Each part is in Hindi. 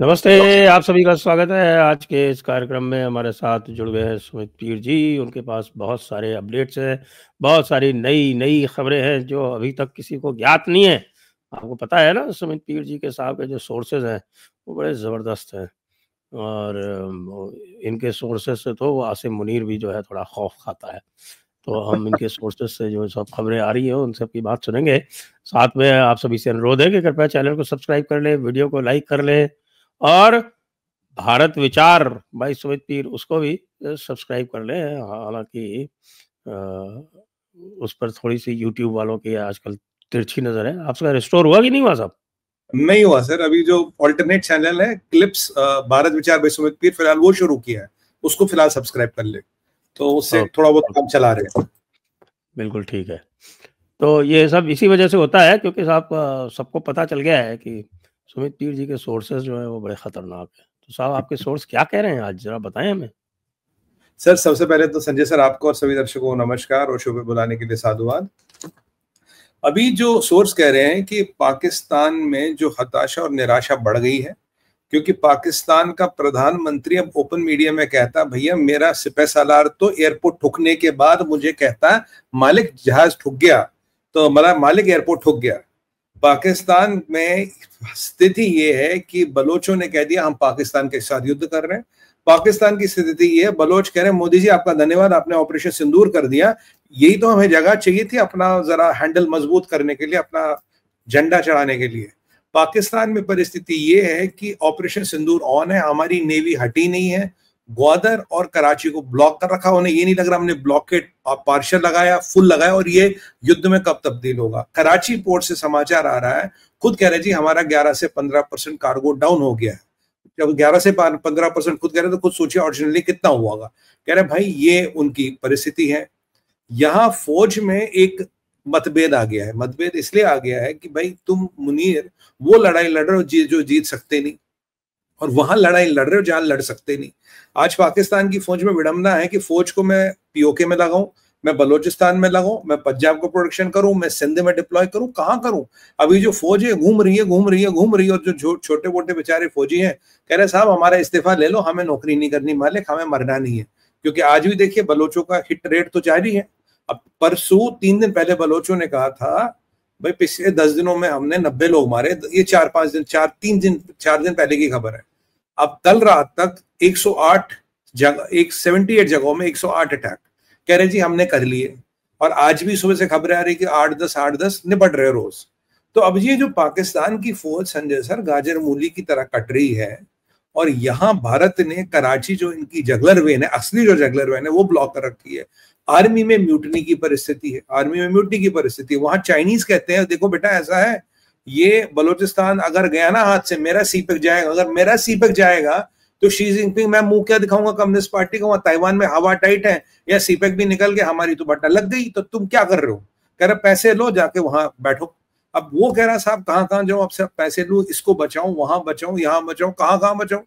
नमस्ते, आप सभी का स्वागत है। आज के इस कार्यक्रम में हमारे साथ जुड़ गए हैं सुमित पीर जी। उनके पास बहुत सारे अपडेट्स हैं, बहुत सारी नई-नई खबरें हैं जो अभी तक किसी को ज्ञात नहीं है। आपको पता है ना सुमित पीर जी के साहब के जो सोर्सेज़ हैं, वो बड़े ज़बरदस्त हैं और वो इनके सोर्सेज़ से तो आसिम मुनीर भी जो है थोड़ा खौफ़ खाता है। तो हम इनके सोर्सेज़ से जो सब खबरें आ रही हैं, उन सब की बात सुनेंगे। साथ में आप सभी से अनुरोध है कि कृपया चैनल को सब्सक्राइब कर लें, वीडियो को लाइक कर लें और भारत विचार बाय सुमित पीर उसको भी सब्सक्राइब कर लें। हालाँकि अ, उस पर थोड़ी-सी यूट्यूब वालों की आजकल तिरछी नज़र है। आपका रिस्टोर हुआ कि नहीं हुआ साहब? नहीं हुआ सर। अभी जो अल्टरनेट चैनल है क्लिप्स भारत विचार बाय सुमित पीर, फिलहाल वो शुरू किया है, उसको फिलहाल सब्सक्राइब कर ले, तो उससे ओके, थोड़ा बहुत ओके, काम चला रहे हैं। बिल्कुल ठीक है। तो ये सब इसी वजह से होता है क्योंकि साहब सबको पता चल गया है कि सुमित पीर जी के सोर्सेज़ जो हैं वो बड़े खतरनाक हैं। तो साहब आपके सोर्स क्या कह रहे हैं आज ज़रा बताएँ हमें? सर सबसे पहले तो संजय सर आपको और सभी दर्शकों को नमस्कार और शो पे बुलाने के लिए साधुवाद। अभी जो सोर्स कह रहे हैं कि पाकिस्तान में जो हताशा और निराशा बढ़ गई है, क्योंकि पाकिस्तान का प्रधानमंत्री अब ओपन मीडिया में कहता भैया मेरा सिपह सालार तो एयरपोर्ट ठुकने के बाद मुझे कहता मालिक जहाज ठुक गया, तो मतलब मालिक एयरपोर्ट ठुक गया। पाकिस्तान में स्थिति ये है कि बलोचों ने कह दिया हम पाकिस्तान के साथ युद्ध कर रहे हैं। पाकिस्तान की स्थिति ये है, बलोच कह रहे हैं मोदी जी आपका धन्यवाद, आपने ऑपरेशन सिंदूर कर दिया, यही तो हमें जगह चाहिए थी अपना जरा हैंडल मजबूत करने के लिए, अपना झंडा चढ़ाने के लिए। पाकिस्तान में परिस्थिति ये है कि ऑपरेशन सिंदूर ऑन है, हमारी नेवी हटी नहीं है, ग्वादर और कराची को ब्लॉक कर रखा। उन्हें ये नहीं लग रहा हमने ब्लॉकेड पार्शियल लगाया, फुल लगाया और ये युद्ध में कब तब्दील होगा। कराची पोर्ट से समाचार आ रहा है, खुद कह रहे जी हमारा 11 से 15% कार्गो डाउन हो गया है। जब 11 से 15% खुद कह रहे तो खुद सोचिए ऑरिजिनली कितना हुआ होगा। कह रहे भाई ये उनकी परिस्थिति है। यहाँ फौज में एक मतभेद आ गया है। मतभेद इसलिए आ गया है कि भाई तुम मुनीर वो लड़ाई लड़ रहे हो जो जीत सकते नहीं, और वहां लड़ाई लड़ रहे हो जहां लड़ सकते नहीं। आज पाकिस्तान की फौज में विडंबना है कि फौज को मैं पीओके में लगाऊं, मैं बलोचिस्तान में लगाऊं, मैं पंजाब को प्रोडक्शन करूं, मैं सिंध में डिप्लॉय करूं, कहां करूं। अभी जो फौज है घूम रही है घूम रही है घूम रही है, और जो छोटे मोटे बेचारे फौजी हैं कह रहे साहब हमारा इस्तीफा ले लो, हमें नौकरी नहीं करनी मालिक, हमें मरना नहीं है। क्योंकि आज भी देखिए बलोचों का हिट रेट तो जारी है। अब परसों 3 दिन पहले बलोचों ने कहा था भाई पिछले 10 दिनों में हमने 90 लोग मारे। ये 4 दिन पहले की खबर है। अब कल रात तक 108 जगह 78 जगहों में 108 अटैक कह रहे जी हमने कर लिए, और आज भी सुबह से खबरें आ रही कि 8-10 निपट रहे रोज। तो अब ये जो पाकिस्तान की फौज संजय सर गाजर मूली की तरह कट रही है, और यहां भारत ने कराची जो इनकी जगलर वेन है, असली जो जगलर वेन है वो ब्लॉक कर रखी है। आर्मी में म्यूटनी की परिस्थिति है, आर्मी में म्यूटनी की परिस्थिति है। वहां चाइनीज कहते हैं देखो बेटा ऐसा है, ये बलूचिस्तान अगर गया ना हाथ से, मेरा सीपक जाएगा, अगर मेरा सीपक जाएगा तो शी जिनपिंग मैं मुंह क्या दिखाऊंगा कम्युनिस्ट पार्टी को। वहां ताइवान में हवा टाइट है, या सीपक भी निकल गया, हमारी तो बट्टा लग गई, तो तुम क्या कर रहे हो। कह रहे पैसे लो जाके वहां बैठो। अब वो कह रहा साहब कहां कहां जाऊं, अब से पैसे लूं, इसको बचाऊं, वहां बचाऊं, यहां बचाऊं, कहां कहां बचाऊं।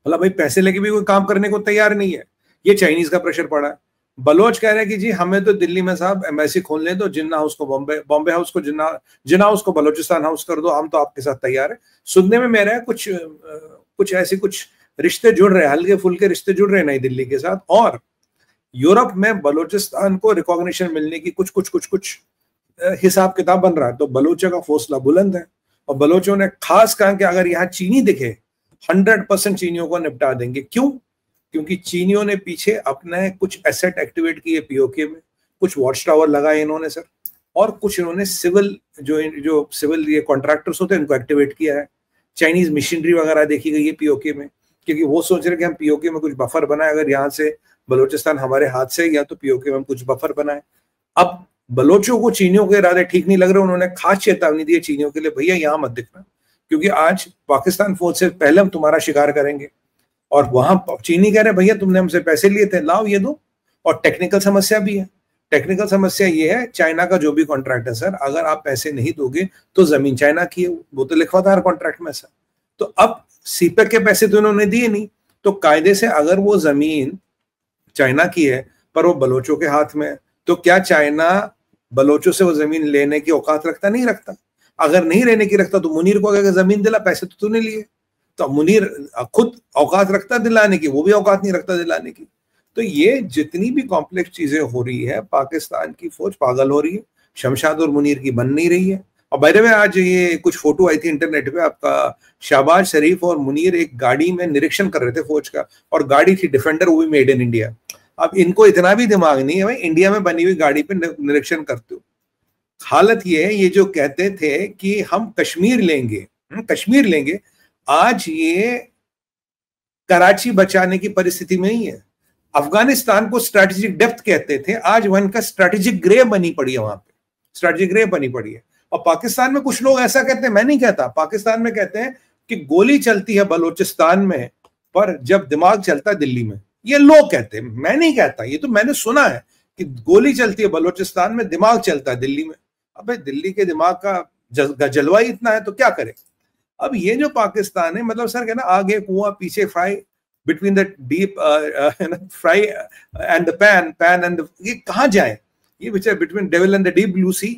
मतलब भाई पैसे लेके भी कोई काम करने को तैयार नहीं है। ये चाइनीज का प्रेशर पड़ा है। बलोच कह रहे हैं कि जी हमें तो दिल्ली में साहब एम्बेसी खोल ले दो, जिन्ना हाउस को बॉम्बे हाउस को जिन्ना हाउस को बलोचिस्तान हाउस कर दो, हम तो आपके साथ तैयार है। सुनने में मेरा कुछ ऐसे कुछ रिश्ते जुड़ रहे हैं, हल्के फुल्के रिश्ते जुड़ रहे हैं नई दिल्ली के साथ। और यूरोप में बलोचिस्तान को रिकॉग्निशन मिलने की कुछ हिसाब किताब बन रहा है। तो बलोचों का हौसला बुलंद है, और बलोचों ने खास कहा कि अगर यहाँ चीनी दिखे 100% चीनियों को निपटा देंगे। क्यों? क्योंकि चीनियों ने पीछे अपने कुछ एसेट एक्टिवेट किए पीओके में, कुछ वॉच टावर लगाए इन्होंने सर, और कुछ इन्होंने सिविल जो सिविल ये कॉन्ट्रैक्टर्स होते हैं इनको एक्टिवेट किया है। चाइनीज मशीनरी वगैरह देखी गई है पीओके में, क्योंकि वो सोच रहे कि हम पीओके में कुछ बफर बनाए, अगर यहाँ से बलोचिस्तान हमारे हाथ से गया तो पीओके में हम कुछ बफर बनाए। अब बलोचों को चीनियों के इरादे ठीक नहीं लग रहे, उन्होंने खास चेतावनी दी है चीनियों के लिए, भैया यहाँ मत दिखना, क्योंकि आज पाकिस्तान फौज से पहले हम तुम्हारा शिकार करेंगे। और वहां चीनी कह रहे भैया तुमने हमसे पैसे लिए थे, लाओ ये दो। और टेक्निकल समस्या भी है। टेक्निकल समस्या ये है, चाइना का जो भी कॉन्ट्रैक्ट है सर, अगर आप पैसे नहीं दोगे तो जमीन चाइना की है, वो तो लिखा था हर कॉन्ट्रैक्ट में सर। तो अब सीपेक के पैसे तो उन्होंने दिए नहीं, तो कायदे से अगर वो जमीन चाइना की है पर वो बलोचों के हाथ में है, तो क्या चाइना बलोचों से वो जमीन लेने की औकात रखता? नहीं रखता। अगर नहीं लेने की रखता तो मुनीर को अगर जमीन दिला, पैसे तो तूने लिए। तो मुनीर खुद औकात रखता दिलाने की, वो भी औकात नहीं रखता दिलाने की। तो ये जितनी भी कॉम्प्लेक्स चीजें हो रही है, पाकिस्तान की फौज पागल हो रही है, शमशाद और मुनीर की बन नहीं रही है। और बाय द वे आज ये कुछ फोटो आई थी इंटरनेट पे, आपका शहबाज शरीफ और मुनीर एक गाड़ी में निरीक्षण कर रहे थे फौज का, और गाड़ी थी डिफेंडर, वो भी मेड इन इंडिया। अब इनको इतना भी दिमाग नहीं है भाई, इंडिया में बनी हुई गाड़ी पे निरीक्षण करते हो। हालत ये है, ये जो कहते थे कि हम कश्मीर लेंगे, कश्मीर लेंगे, आज ये कराची बचाने की परिस्थिति में ही है। अफगानिस्तान को स्ट्रैटेजिक डेप्थ कहते थे, आज वन का स्ट्रैटेजिक ग्रे बनी पड़ी है, वहां पे स्ट्रैटेजिक ग्रे बनी पड़ी है। और पाकिस्तान में कुछ लोग ऐसा कहते हैं, मैं नहीं कहता, पाकिस्तान में कहते हैं कि गोली चलती है बलूचिस्तान में पर जब दिमाग चलता है दिल्ली में। ये लोग कहते हैं, मैं नहीं कहता, ये तो मैंने सुना है कि गोली चलती है बलूचिस्तान में, दिमाग चलता है दिल्ली में। अबे दिल्ली के दिमाग का जलवा ही इतना है तो क्या करे। अब ये जो पाकिस्तान है, मतलब सर कहना आगे कुआं पीछे fry, between the deep fry and the pan and ये कहां जाए, ये बेचारे between devil and the deep blue sea,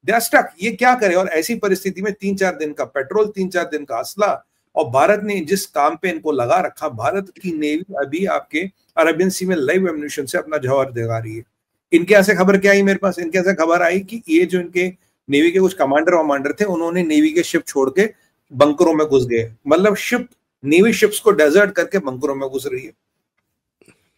they are stuck. ये क्या करे। और ऐसी परिस्थिति में 3-4 दिन का पेट्रोल, 3-4 दिन का असला, और भारत ने जिस काम पे इनको लगा रखा, भारत की नेवी अभी आपके अरेबियन सी में लाइव एम्युनिशन से अपना जौहर दिखा रही है। इनके ऐसे खबर क्या आई मेरे पास, इनके ऐसे खबर आई कि ये जो इनके नेवी के कुछ कमांडर थे, उन्होंने नेवी के शिप छोड़ के बंकरों में घुस गए। मतलब शिप, नेवी शिप्स को डेजर्ट करके बंकरों में घुस रही है।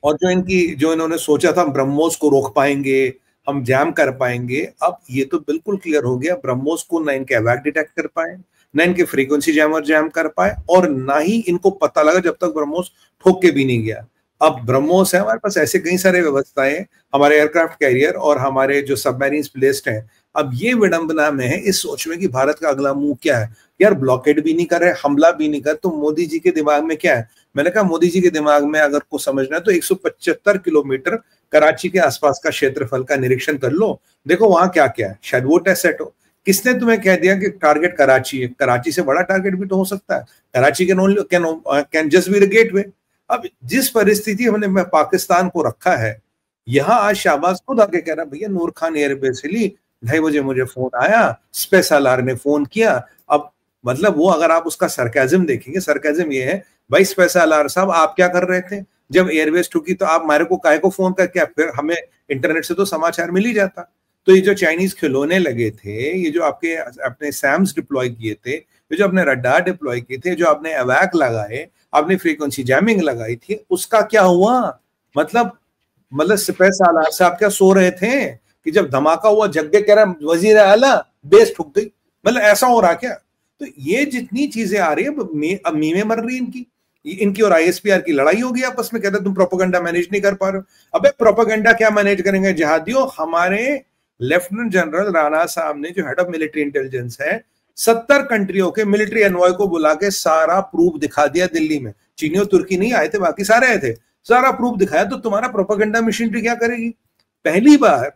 और जो इन्होंने सोचा था ब्रह्मोस को रोक पाएंगे, हम जैम कर पाएंगे, अब ये तो बिल्कुल क्लियर हो गया, ब्रह्मोस को ना इनके अवैक डिटेक्ट कर पाए, ना इनके फ्रीक्वेंसी जैमर जैम कर पाए, और ना ही इनको पता लगा जब तक ब्रह्मोस ठोक के भी नहीं गया। अब ब्रह्मोस है हमारे पास, ऐसे कई सारे व्यवस्थाएं, हमारे एयरक्राफ्ट कैरियर और हमारे जो सबमरीन्स प्लेस्ड हैं। अब ये विडंबना में है इस सोच में कि भारत का अगला मूव क्या है। यार ब्लॉकेड भी नहीं कर रहे, हमला भी नहीं कर, तो मोदी जी के दिमाग में क्या है। मैंने कहा मोदी जी के दिमाग में अगर को समझना है तो 175 किलोमीटर कराची के आसपास का क्षेत्रफल का निरीक्षण कर लो, देखो वहां क्या क्या है, शायद वो टेस्ट सेट हो। किसने तुम्हें कह दिया कि टारगेट कराची है? कराची से बड़ा टारगेट भी तो हो सकता है। Karachi can just be the gateway. अब जिस परिस्थिति हमने पाकिस्तान को रखा है, यहाँ आज शाहबाज खुद आके कह रहा भैया नूर खान एयरबेस हिली, 2:30 बजे मुझे फोन आया, स्पेस एलआर ने फोन किया। अब मतलब वो अगर आप उसका सरकाज़म देखेंगे, सरकाज़म ये है भाई स्पेस एलआर साहब आप क्या कर रहे थे जब एयरबेस ठुकी, तो आप हमारे को काहे को फोन करके, फिर हमें इंटरनेट से तो समाचार मिल ही जाता। तो ये जो चाइनीज खिलौने लगे थे, ये जो आपके अपने सैम्स डिप्लॉय किए थे, ये जो अपने रडार डिप्लॉय किए थे, जो आपने अवैक लगाए, आपने फ्रीक्वेंसी जैमिंग लगाई थी, उसका क्या हुआ? मतलब स्पेस एलआर साहब क्या सो रहे थे कि जब धमाका हुआ जग के कह रहा वजीर आला बेस ठुक गई? मतलब ऐसा हो रहा क्या? तो ये जितनी चीजें आ रही है, अब मीमें मर रही है इनकी और आईएसपीआर की लड़ाई होगी आपस में। कहते तुम प्रोपेगेंडा मैनेज नहीं कर पा रहे हो। अबे प्रोपेगेंडा क्या मैनेज करेंगे जहादियों? हमारे लेफ्टिनेंट जनरल राणा साहब ने, जो हेड ऑफ मिलिट्री इंटेलिजेंस है, 70 कंट्रियों के मिलिट्री एनवॉय को बुला के सारा प्रूफ दिखा दिया दिल्ली में। चीनी और तुर्की नहीं आए थे, बाकी सारे आए थे, सारा प्रूफ दिखाया। तो तुम्हारा प्रोपेगेंडा मशीनरी क्या करेगी? पहली बार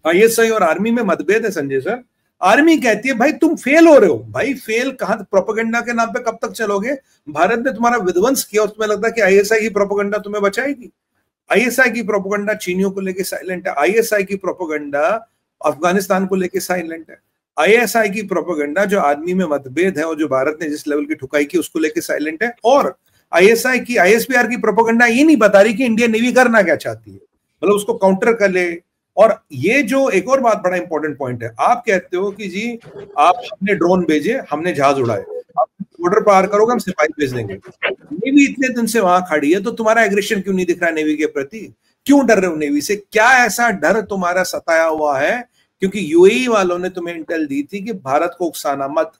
आईएसआई और आर्मी में मतभेद है संजय सर। आर्मी कहती है भाई तुम फेल हो रहे हो। भाई फेल कहां, प्रोपेगेंडा के नाम पे कब तक चलोगे? भारत ने तुम्हारा विध्वंस किया और तुम्हें लगता है कि आईएसआई की प्रोपेगेंडा तुम्हें बचाएगी? आईएसआई की प्रोपेगेंडा चीनियों को लेके साइलेंट है, आईएसआई की प्रोपेगेंडा अफगानिस्तान को लेके साइलेंट है, आईएसआई की प्रोपेगेंडा जो आर्मी में मतभेद है और जो भारत ने जिस लेवल की ठुकाई की उसको लेके साइलेंट है, और आईएसआई की, आईएसपीआर की प्रोपेगेंडा ये नहीं बता रही कि इंडियन नेवी करना क्या चाहती है, मतलब उसको काउंटर कर ले। और ये जो एक और बात बड़ा इंपॉर्टेंट पॉइंट है, आप कहते हो कि जी आप हमने ड्रोन भेजे, हमने जहाज उड़ाए, आप बॉर्डर पार करोगे हम सिपाही भेज देंगे। नेवी इतने दिन से वहां खड़ी है, तो तुम्हारा एग्रेशन क्यों नहीं दिख रहा नेवी के प्रति? क्यों डर रहे हो नेवी से? क्या ऐसा डर तुम्हारा सताया हुआ है? क्योंकि यूएई वालों ने तुम्हें इंटेल दी थी कि भारत को उकसाना मत,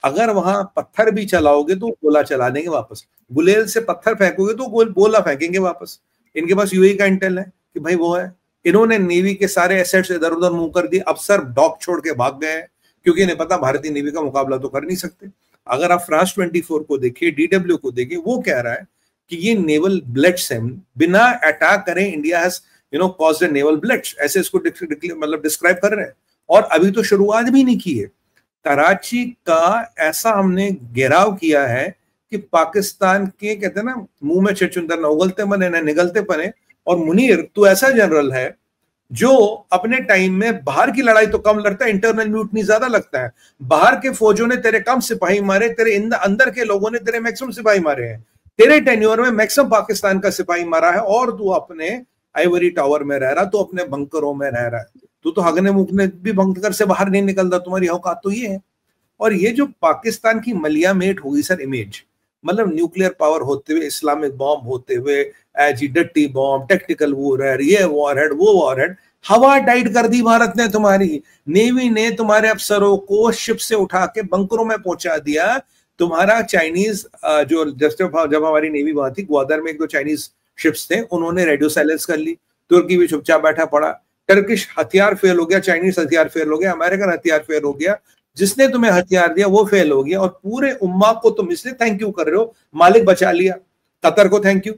अगर वहां पत्थर भी चलाओगे तो गोला चला देंगे वापस, गुलेल से पत्थर फेंकोगे तो गोला फेंकेंगे वापस। इनके पास यूएई का इंटेल है कि भाई वो है। इन्होंने नेवी के सारे एसेट्स इधर उधर मूव कर दिए, अफसर डॉक छोड़ के भाग गए हैं क्योंकि इन्हें पता भारतीय नेवी का मुकाबला तो कर नहीं सकते। अगर आप फ्रांस 24 को देखिए, डीडब्ल्यू को देखिए, वो कह रहा है कि ये नेवल ब्लेट्स हैं, बिना अटैक करें इंडिया हैज कॉज्ड नेवल ब्लेट्स, ऐसे इसको मतलब डिस्क्राइब कर रहे हैं। और अभी तो शुरुआत भी नहीं की है। कराची का ऐसा हमने घेराव किया है कि पाकिस्तान के, कहते हैं ना, मुंह में छुंदर न उगलते बने न निगलते बने। और मुनीर तू ऐसा जनरल है जो अपने टाइम में बाहर की लड़ाई तो कम लड़ता है, इंटरनल म्यूटनी ज्यादा लगता है। बाहर के फौजों ने तेरे कम सिपाही मारे, तेरे अंदर के लोगों ने तेरे मैक्सिमम सिपाही मारे हैं। तेरे टेन्योर में मैक्सिमम पाकिस्तान का सिपाही मारा है, और तू अपने आइवरी टावर में रह रहा, तू अपने बंकरों में रह रहा है, तू तो हगने मुकने भी बंकर से बाहर नहीं निकलता। तुम्हारी औकात तो ये है। और ये जो पाकिस्तान की मलियामेट होगी सर, इमेज, मतलब न्यूक्लियर पावर होते हुए, इस्लामिक बॉम्ब होते हुए, डट्टी बॉम्ब, टेक्टिकल वॉरहेड, ये वॉरहेड, वो वॉरहेड, हवा टाइट कर दी भारत ने। तुम्हारी नेवी ने तुम्हारे अफसरों को शिप से उठा के बंकरों में पहुंचा दिया। तुम्हारा चाइनीज जो जब हमारी नेवी वहां थी, ग्वादर में एक दो चाइनीज शिप्स थे, उन्होंने रेडियो साइलेंस कर ली। तुर्की भी चुपचाप बैठा पड़ा। टर्किश हथियार फेल हो गया, चाइनीज हथियार फेल हो गया, अमेरिकन हथियार फेल हो गया। जिसने तुम्हें हथियार दिया वो फेल हो गया, और पूरे उम्मा को तुम इसलिए थैंक यू कर रहे हो, मालिक बचा लिया। कतर को थैंक यू,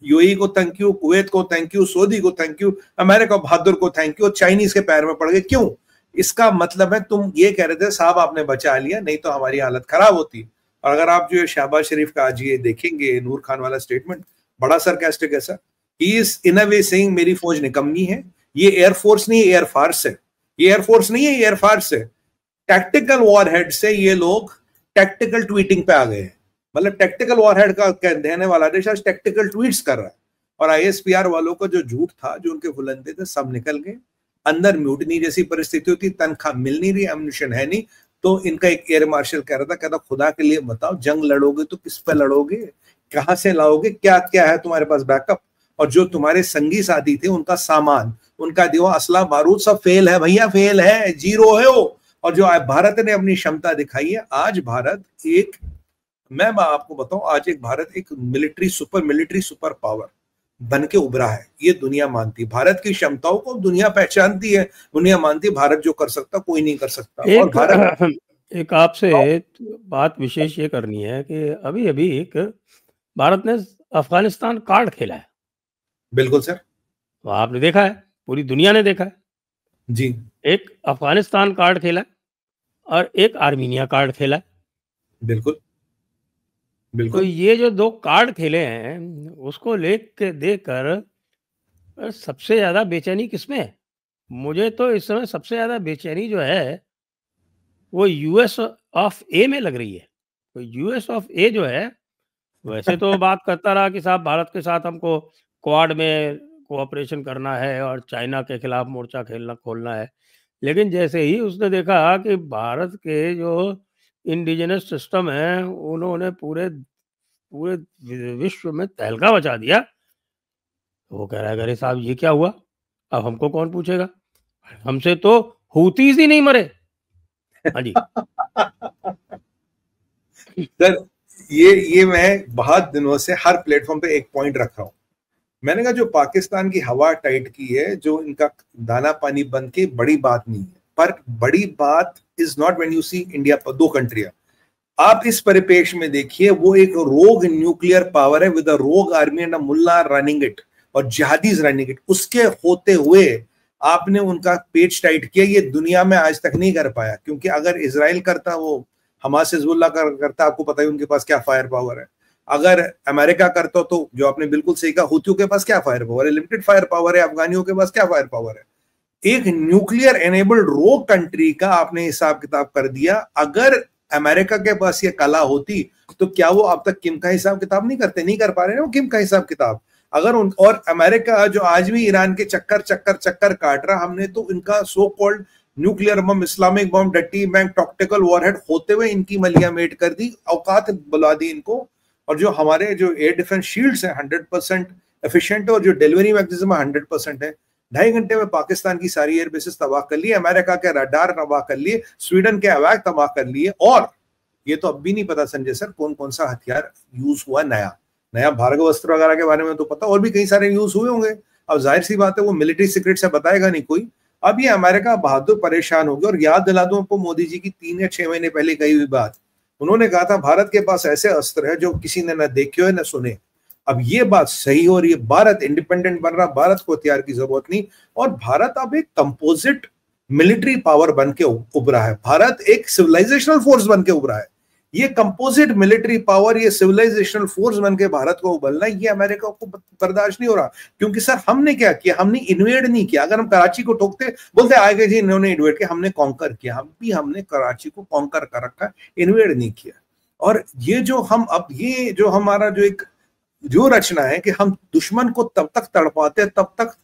यूएई को थैंक यू, कुवैत को थैंक यू, सऊदी को थैंक यू, अमेरिका बहादुर को थैंक यू, और चाइनीज के पैर में पड़ गए। क्यों? इसका मतलब है तुम ये कह रहे थे साहब आपने बचा लिया, नहीं तो हमारी हालत खराब होती। और अगर आप जो शहबाज शरीफ का आज ये देखेंगे, नूर खान वाला स्टेटमेंट बड़ा सरकास्टिक है sir. He is in a way saying मेरी फौज निकम्मी है। ये एयरफोर्स नहीं है, एयरफोर्स है। ये एयरफोर्स नहीं है, एयरफोर्स है। टैक्टिकल वॉरहेड से ये लोग टैक्टिकल ट्वीटिंग पे आ गए हैं। मतलब टैक्टिकल वॉरहेड का देने वाला देश आज टैक्टिकल ट्वीट्स कर रहा है। और आईएसपीआर वालों का जो झूठ था, जो उनके फुलंदे थे, सब निकल गए। अंदर म्यूटनी जैसी परिस्थिति होती, तनख्वाह मिल नहीं रही, एम्युनिशन है नहीं, तो इनका एक एयर मार्शल कह रहा था, कहता खुदा के लिए बताओ, जंग लड़ोगे तो किस पे लड़ोगे, कहां से लाओगे, क्या क्या है तुम्हारे पास बैकअप? और जो तुम्हारे संगी साथी थे, उनका सामान, उनका दिवा, असला बारूद सब फेल है भैया, फेल है, जीरो है वो। और जो भारत ने अपनी क्षमता दिखाई है, आज भारत एक, मैं आपको बताऊं, आज एक भारत एक मिलिट्री सुपर पावर बन के उभरा है। ये दुनिया मानती है भारत की क्षमताओं को, दुनिया पहचानती है, दुनिया मानती है भारत जो कर सकता कोई नहीं कर सकता। और भारत एक आपसे बात विशेष ये करनी है कि अभी अभी एक भारत ने अफगानिस्तान कार्ड खेला है। बिल्कुल सर, तो आपने देखा है, पूरी दुनिया ने देखा है जी। एक अफगानिस्तान कार्ड खेला और एक आर्मीनिया कार्ड खेला। बिल्कुल तो बिल्कुल। ये जो दो कार्ड खेले हैं, उसको लेकर देखकर सबसे ज्यादा बेचैनी किसमें है? मुझे तो इस समय सबसे ज्यादा बेचैनी जो है वो यूएस ऑफ ए में लग रही है। तो यूएस ऑफ ए जो है, वैसे तो बात करता रहा कि साहब भारत के साथ हमको क्वाड में कोऑपरेशन करना है और चाइना के खिलाफ मोर्चा खोलना है। लेकिन जैसे ही उसने देखा कि भारत के जो इंडिजिनस सिस्टम है, उन्होंने पूरे पूरे विश्व में तहलका मचा दिया, तो वो कह रहा है अरे साहब ये क्या हुआ, अब हमको कौन पूछेगा, हमसे तो हूतीज ही नहीं मरे। हाँ जी। सर ये मैं बहुत दिनों से हर प्लेटफॉर्म पे एक पॉइंट रख रहा हूं। मैंने कहा जो पाकिस्तान की हवा टाइट की है, जो इनका दाना पानी बंद के, बड़ी बात नहीं है। पर बड़ी बात is not when you see India, दो कंट्रियां। आप इस परिपेक्ष में देखिए, वो एक रोग न्यूक्लियर पावर है with a rogue army and a mullah running it और जिहादीज रनिंग इट। उसके होते हुए आपने उनका पेच टाइट किया, ये दुनिया में आज तक नहीं कर पाया। क्योंकि अगर इजराइल करता, वो हमास हिजबुल्लाह करता, आपको पता है उनके पास क्या फायर पावर है। अगर अमेरिका करता तो, जो आपने बिल्कुल सही कहा, हुतियों के पास क्या फायर पावर है, लिमिटेड फायर पावर है। अफगानियों के पास क्या फायर पावर है। एक न्यूक्लियर एनेबल्ड रोग कंट्री का आपने हिसाब किताब कर दिया। अगर अमेरिका के पास ये कला होती तो क्या वो अब तक किम का हिसाब किताब नहीं करते? नहीं कर पा रहे ना वो किम का हिसाब किताब। अगर और अमेरिका जो आज भी ईरान के चक्कर काट रहा, हमने तो इनका so called nuclear bomb, Islamic bomb, डट्टी बैंक, टॉक्टिकल वॉरहेड होते हुए इनकी मलियामेट कर दी, औकात बुला दी इनको। और जो हमारे जो एयर डिफेंस शील्ड्स हैं 100% एफिशिएंट है, और जो डिलीवरी मैकेनिज्म 100% है। 2.5 घंटे में पाकिस्तान की सारी एयर बेसिस तबाह कर लिए, अमेरिका के रडार तबाह कर लिए, स्वीडन के अवैक तबाह कर लिए। और ये तो अब भी नहीं पता संजय सर कौन कौन सा हथियार यूज हुआ नया भार्गव अस्त्र वगैरह के बारे में तो पता, और भी कई सारे यूज हुए होंगे। अब जाहिर सी बात है वो मिलिट्री सीक्रेट से बताएगा नहीं कोई। अब ये अमेरिका बहादुर परेशान हो गया। और याद दिला दूं आपको मोदी जी की 3 या 6 महीने पहले कही हुई बात, उन्होंने कहा था भारत के पास ऐसे अस्त्र है जो किसी ने न देखे हो न सुने। अब ये बात सही हो रही है, भारत इंडिपेंडेंट बन रहा, भारत को हथियार की जरूरत नहीं, और भारत अब एक कंपोजिट मिलिट्री पावर बन के उभरा है। भारत एक सिविलाइजेशनल फोर्स बन के उभरा है। ये कंपोजिट मिलिट्री पावर, ये सिविलाइजेशनल फोर्स बन के भारत को उबलना, ये अमेरिका को बर्दाश्त नहीं हो रहा। क्योंकि सर हमने क्या किया, हमने इन्वेड नहीं किया। अगर हम कराची को ठोकते, बोलते आगे जी इन्होंने इन्वेड किया, हमने कॉन्कर किया। हमने कराची को कॉन्कर कर रखा, इन्वेड नहीं किया। और ये जो हम अब ये जो हमारा जो एक जो रचना है कि हम दुश्मन को तब तक तड़पाते, तब तक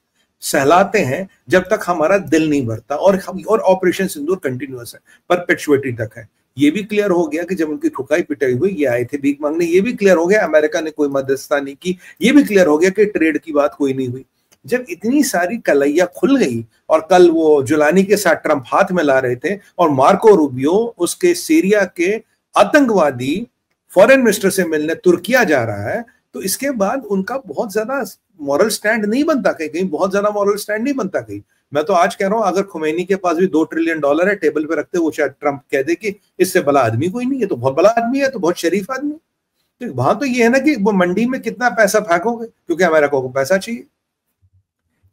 सहलाते हैं जब तक हमारा दिल नहीं भरता। और ऑपरेशन सिंदूर कंटिन्यूअस है, परपेचुइटी तक है। ये भी क्लियर हो गया कि जब उनकी ठुकाई पिटाई हुई, ये आए थे भीख मांगने। ये भी क्लियर हो गया अमेरिका ने कोई मध्यस्थता नहीं की। ये भी क्लियर हो गया कि ट्रेड की बात कोई नहीं हुई। जब इतनी सारी कलैया खुल गई, और कल वो जुलानी के साथ ट्रंप हाथ में ला रहे थे, और मार्को रूबियो उसके सीरिया के आतंकवादी फॉरेन मिनिस्टर से मिलने तुर्किया जा रहा है, तो इसके बाद उनका बहुत ज्यादा मॉरल स्टैंड नहीं बनता कहीं बहुत ज्यादा मॉरल स्टैंड नहीं बनता कहीं। मैं तो आज कह रहा हूं, अगर खुमैनी के पास भी $2 ट्रिलियन है टेबल पे रखते, वो शायद ट्रंप कह दे कि इससे बड़ा आदमी कोई नहीं है, तो बहुत बड़ा आदमी है, तो बहुत शरीफ आदमी। तो वहां तो ये है ना कि वो मंडी में कितना पैसा फेंकोगे, क्योंकि अमेरिका को पैसा चाहिए।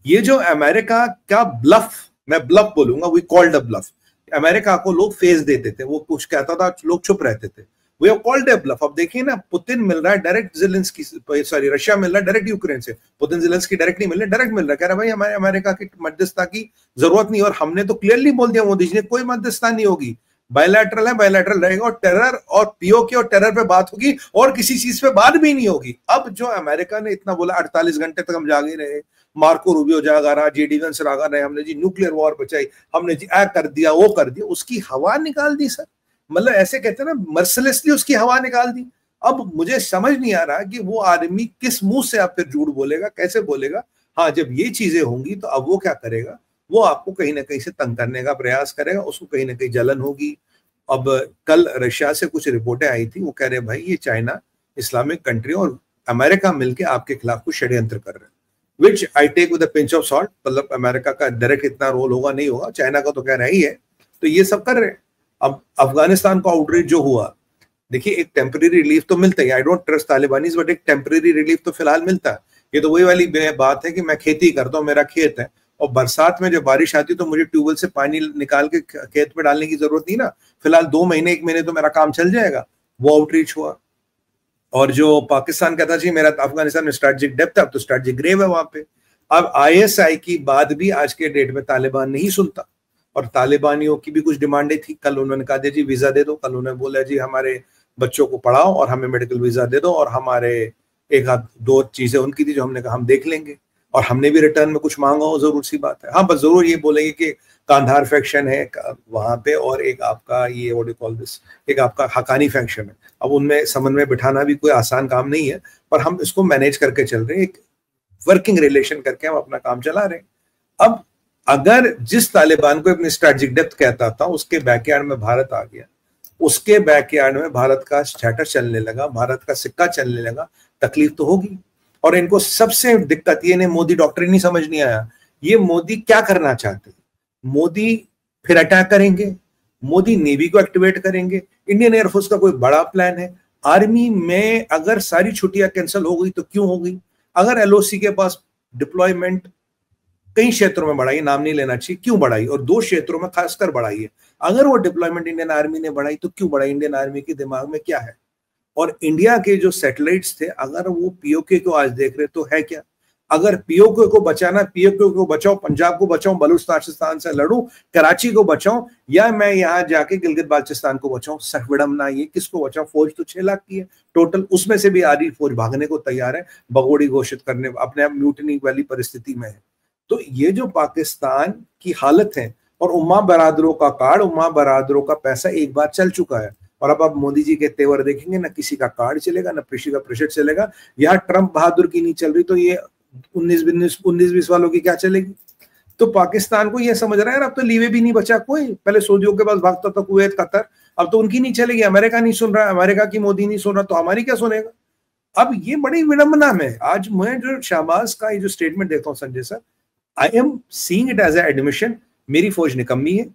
ये जो अमेरिका का ब्लफ, मैं ब्लफ बोलूंगा, we called a bluff. America को लोग फेस देते थे, वो कुछ कहता था, लोग चुप रहते थे। We have called a bluff. अब देखिए ना, पुतिन मिल रहा है डायरेक्ट ज़ेलेंस्की, सॉरी रशिया मिल रहा है डायरेक्ट यूक्रेन से। पुतिन ज़ेलेंस्की डायरेक्ट नहीं मिल रहा, डायरेक्ट मिल रहा है। कह रहा भाई हमारे अमेरिका की मध्यस्थता की जरूरत नहीं। और हमने तो क्लियरली बोल दिया मोदी जी ने, कोई मध्यस्थता नहीं होगी, बायलैटरल है, बायलैटरल रहेगा। और टेरर और पीओके और टेरर पे बात होगी, और किसी चीज पे बात भी नहीं होगी। अब जो अमेरिका ने इतना बोला, 48 घंटे तक हम जागे रहे, मार्को रूबियो जागा रहा, जेडी वेंस जागा रहे, हमने जी न्यूक्लियर वॉर बचाई, हमने जी ऐ कर दिया, वो कर दिया, उसकी हवा निकाल दी सर। मतलब ऐसे कहते हैं ना, मर्सिलेसली उसकी हवा निकाल दी। अब मुझे समझ नहीं आ रहा कि वो आदमी किस मुंह से आप फिर झूठ बोलेगा, कैसे बोलेगा। हाँ, जब ये चीजें होंगी तो अब वो क्या करेगा, वो आपको कहीं ना कहीं से तंग करने का प्रयास करेगा, उसको कहीं ना कहीं जलन होगी। अब कल रशिया से कुछ रिपोर्टें आई थी, वो कह रहे भाई ये चाइना, इस्लामिक कंट्री और अमेरिका मिलके आपके खिलाफ कुछ षड्यंत्र कर रहे हैं, which I take with a pinch of salt. मतलब अमेरिका का डायरेक्ट इतना रोल होगा नहीं होगा, चाइना का तो कह रहा ही है, तो ये सब कर रहे हैं। अब अफगानिस्तान का आउटरीच जो हुआ, देखिए एक टेम्परेरी रिलीफ तो मिलता है। आई डोंट ट्रस्ट तालिबानीज, बट एक टेम्परेरी रिलीफ तो फिलहाल मिलता है। ये तो वही वाली बात है कि मैं खेती करता हूँ, मेरा खेत है, और बरसात में जब बारिश आती है तो मुझे ट्यूबवेल से पानी निकाल के खेत में डालने की जरूरत नहीं ना। फिलहाल 2 महीने 1 महीने तो मेरा काम चल जाएगा। वो आउटरीच हुआ। और जो पाकिस्तान कहता जी मेरा अफगानिस्तान में स्ट्रेटेजिक डेप्थ है, अब तो स्ट्रेटेजिक ग्रेव है वहां पे। अब ISI की बात भी आज के डेट में तालिबान नहीं सुनता, और तालिबानियों की भी कुछ डिमांडें थी। कल उन्होंने कहा जी वीजा दे दो, कल उन्होंने बोला जी हमारे बच्चों को पढ़ाओ और हमें मेडिकल वीजा दे दो, और हमारे एक आध 2 चीजें उनकी थी जो हमने कहा हम देख लेंगे, और हमने भी रिटर्न में कुछ मांगा हो, जरूर सी बात है। हाँ, बस जरूर ये बोलेंगे कि कांधार फैक्शन है वहां पे, और एक आपका ये व्हाट यू कॉल दिस, एक आपका हकानी फैक्शन है। अब उनमें समन्वय बिठाना भी कोई आसान काम नहीं है, पर हम इसको मैनेज करके चल रहे हैं, एक वर्किंग रिलेशन करके हम अपना काम चला रहे हैं। अब अगर जिस तालिबान को अपनी स्ट्रेटेजिक डेप्थ कहता था, उसके बैकयार्ड में भारत आ गया, उसके बैकयार्ड में भारत का स्टेटस चलने लगा, भारत का सिक्का चलने लगा, तकलीफ तो होगी। और इनको सबसे दिक्कत ये, मोदी डॉक्टर नहीं समझ नहीं आया, ये मोदी क्या करना चाहते हैं। मोदी फिर अटैक करेंगे, मोदी नेवी को एक्टिवेट करेंगे, इंडियन एयरफोर्स का कोई बड़ा प्लान है। आर्मी में अगर सारी छुट्टियां कैंसिल हो गई तो क्यों हो गई, अगर LOC के पास डिप्लॉयमेंट कई क्षेत्रों में बढ़ाई, नाम नहीं लेना चाहिए, क्यों बढ़ाई, और 2 क्षेत्रों में खासकर बढ़ाई है। अगर वो डिप्लॉयमेंट इंडियन आर्मी ने बढ़ाई तो क्यों बढ़ाई, इंडियन आर्मी के दिमाग में क्या है। और इंडिया के जो सैटेलाइट्स थे, अगर वो POK को आज देख रहे तो है क्या। अगर POK को बचाना, POK को बचाओ, पंजाब को बचाओ, बलूचिस्तान से लड़ूं, कराची को बचाऊं, या मैं यहाँ जाके गिलगित बाल्चिस्तान को बचाऊं, सरविडमना ये किसको बचाऊं। फौज तो 6 लाख की है टोटल, उसमें से भी आधी फौज भागने को तैयार है, भगोड़ी घोषित करने, अपने आप म्यूटनी वाली परिस्थिति में है। तो ये जो पाकिस्तान की हालत है, और उम्मा बरादरों का कार्ड, उम्मा बरादरों का पैसा एक बार चल चुका है, और अब आप मोदी जी के तेवर देखेंगे, ना किसी का कार्ड चलेगा, ना किसी का प्रेशर चलेगा। यहाँ ट्रंप बहादुर की नहीं चल रही, तो ये 19-20 वालों की क्या चलेगी। तो पाकिस्तान को ये समझ रहा है अब तो लीवे भी नहीं बचा कोई, पहले सऊदियों के पास भागता था, कुवैत, कतर, अब तो उनकी नहीं चलेगी। अमेरिका नहीं सुन रहा, अमेरिका की मोदी नहीं सुन रहा, तो हमारी क्या सुनेगा। अब ये बड़ी विडंबना में आज मैं जो शहबाज का ये जो स्टेटमेंट देखता हूँ Sanjay sir, I am seeing it as admission, मेरी फौज निकम्मी है,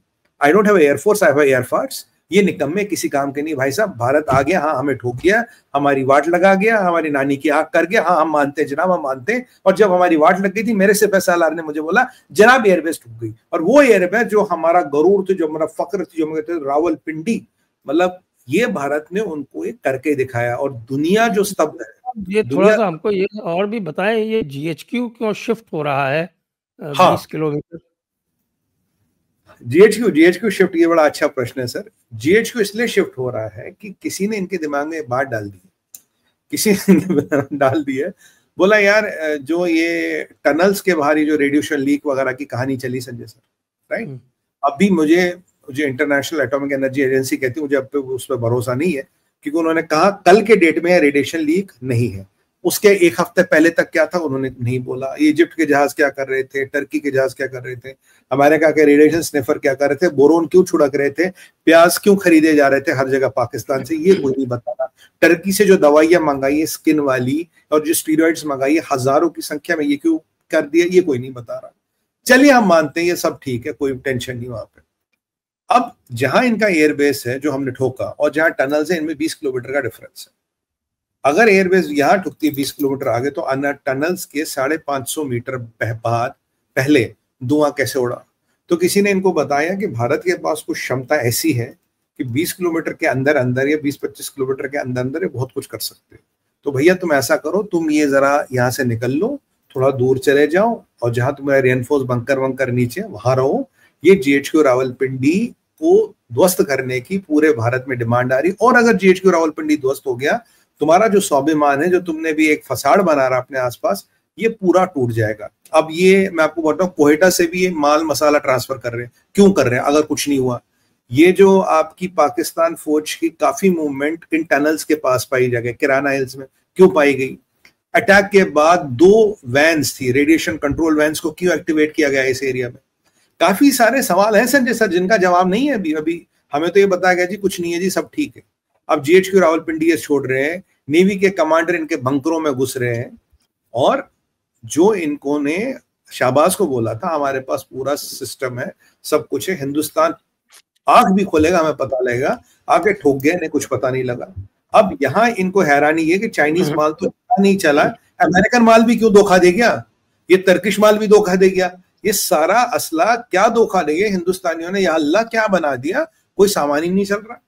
I don't have air force, I have air force. ये निकम्मे किसी काम के नहीं भाई साहब। भारत आ गया, हाँ हमें ठोक गया, हमारी वाट लगा गया, हमारी नानी की आंख कर गया, हाँ हम मानते हैं जनाब, हम मानते हैं। और जब हमारी वाट लग गई थी, मेरे सिपह सालार ने मुझे बोला जनाब एयरबेस ठुक गई, और वो एयरबेस जो हमारा गरूर थे, जो हमारा फक्र थी, जो हम कहते थे रावलपिंडी, मतलब ये भारत ने उनको एक करके दिखाया और दुनिया जो स्तब्ध है। ये थोड़ा सा हमको ये और भी बताएं, ये जीएचक्यू क्यों शिफ्ट हो रहा है 20 किलोमीटर? जीएचक्यू शिफ्ट, ये बड़ा अच्छा प्रश्न है सर। जीएचक्यू इसलिए शिफ्ट हो रहा है कि किसी ने इनके दिमाग में बात डाल दी, किसी ने डाल दी है, बोला यार जो ये टनल्स के बाहर जो रेडिएशन लीक वगैरह की कहानी चली संजय सर, राइट, अभी मुझे इंटरनेशनल एटॉमिक एनर्जी एजेंसी कहती है, मुझे अब उस पर भरोसा नहीं है, क्योंकि उन्होंने कहा कल के डेट में रेडिएशन लीक नहीं है। उसके एक हफ्ते पहले तक क्या था उन्होंने नहीं बोला। इजिप्ट के जहाज क्या कर रहे थे, टर्की के जहाज क्या कर रहे थे, अमेरिका के रेडिएशन स्निफर क्या कर रहे थे, बोरोन क्यों छुड़क रहे थे, प्याज क्यों खरीदे जा रहे थे हर जगह पाकिस्तान से, ये कोई नहीं बता रहा। टर्की से जो दवाइयां मंगाई है स्किन वाली और जो स्टीरॉइड्स मंगाई है हजारों की संख्या में, ये क्यों कर दिया, ये कोई नहीं बता रहा। चलिए हम मानते हैं ये सब ठीक है, कोई टेंशन नहीं वहां पे। अब जहां इनका एयरबेस है जो हमने ठोका और जहां टनल्स है, इनमें 20 किलोमीटर का डिफरेंस है। अगर एयरबेस यहां ठुकती है 20 किलोमीटर आगे, तो टनल्स के 550 मीटर बाद पहले धुआं कैसे उड़ा? तो किसी ने इनको बताया कि भारत के पास कुछ क्षमता ऐसी है कि 20 किलोमीटर के अंदर अंदर या 20-25 किलोमीटर के अंदर अंदर बहुत कुछ कर सकते हैं। तो भैया तुम ऐसा करो, तुम ये जरा यहाँ से निकल लो, थोड़ा दूर चले जाओ और जहां तुम्हारे रेनफोर्स बंकर वंकर नीचे वहां रहो। ये जीएचक्यू रावलपिंडी को ध्वस्त करने की पूरे भारत में डिमांड आ रही, और अगर जीएचक्यू रावलपिंडी ध्वस्त हो गया, तुम्हारा जो स्वाभिमान है, जो तुमने भी एक फसाड़ बना रहा अपने आसपास, ये पूरा टूट जाएगा। अब ये मैं आपको बताऊं, कोयटा से भी ये माल मसाला ट्रांसफर कर रहे हैं। क्यों कर रहे हैं अगर कुछ नहीं हुआ? ये जो आपकी पाकिस्तान फौज की काफी मूवमेंट इन टनल्स के पास पाई जा गई, किराना हिल्स में क्यों पाई गई? अटैक के बाद 2 वैन्स थी, रेडिएशन कंट्रोल वैन्स को क्यों एक्टिवेट किया गया इस एरिया में? काफी सारे सवाल हैं संजय सर जिनका जवाब नहीं है अभी हमें तो ये बताया गया जी कुछ नहीं है जी, सब ठीक है। अब जीएचक्यू रावलपिंडी ये छोड़ रहे हैं, नेवी के कमांडर इनके बंकरों में घुस रहे हैं, और जो इनको ने शाहबाज को बोला था हमारे पास पूरा सिस्टम है, सब कुछ है, हिंदुस्तान आंख भी खोलेगा हमें पता लगेगा, आगे ठोक गए, इन्हें कुछ पता नहीं लगा। अब यहाँ इनको हैरानी है कि चाइनीज माल तो नहीं चला, अमेरिकन माल भी क्यों धोखा दे गया, ये टर्किश माल भी धोखा दे गया, ये सारा असला क्या धोखा दे गए हिंदुस्तानियों ने, या अल्लाह क्या बना दिया, कोई सामान ही नहीं चल रहा।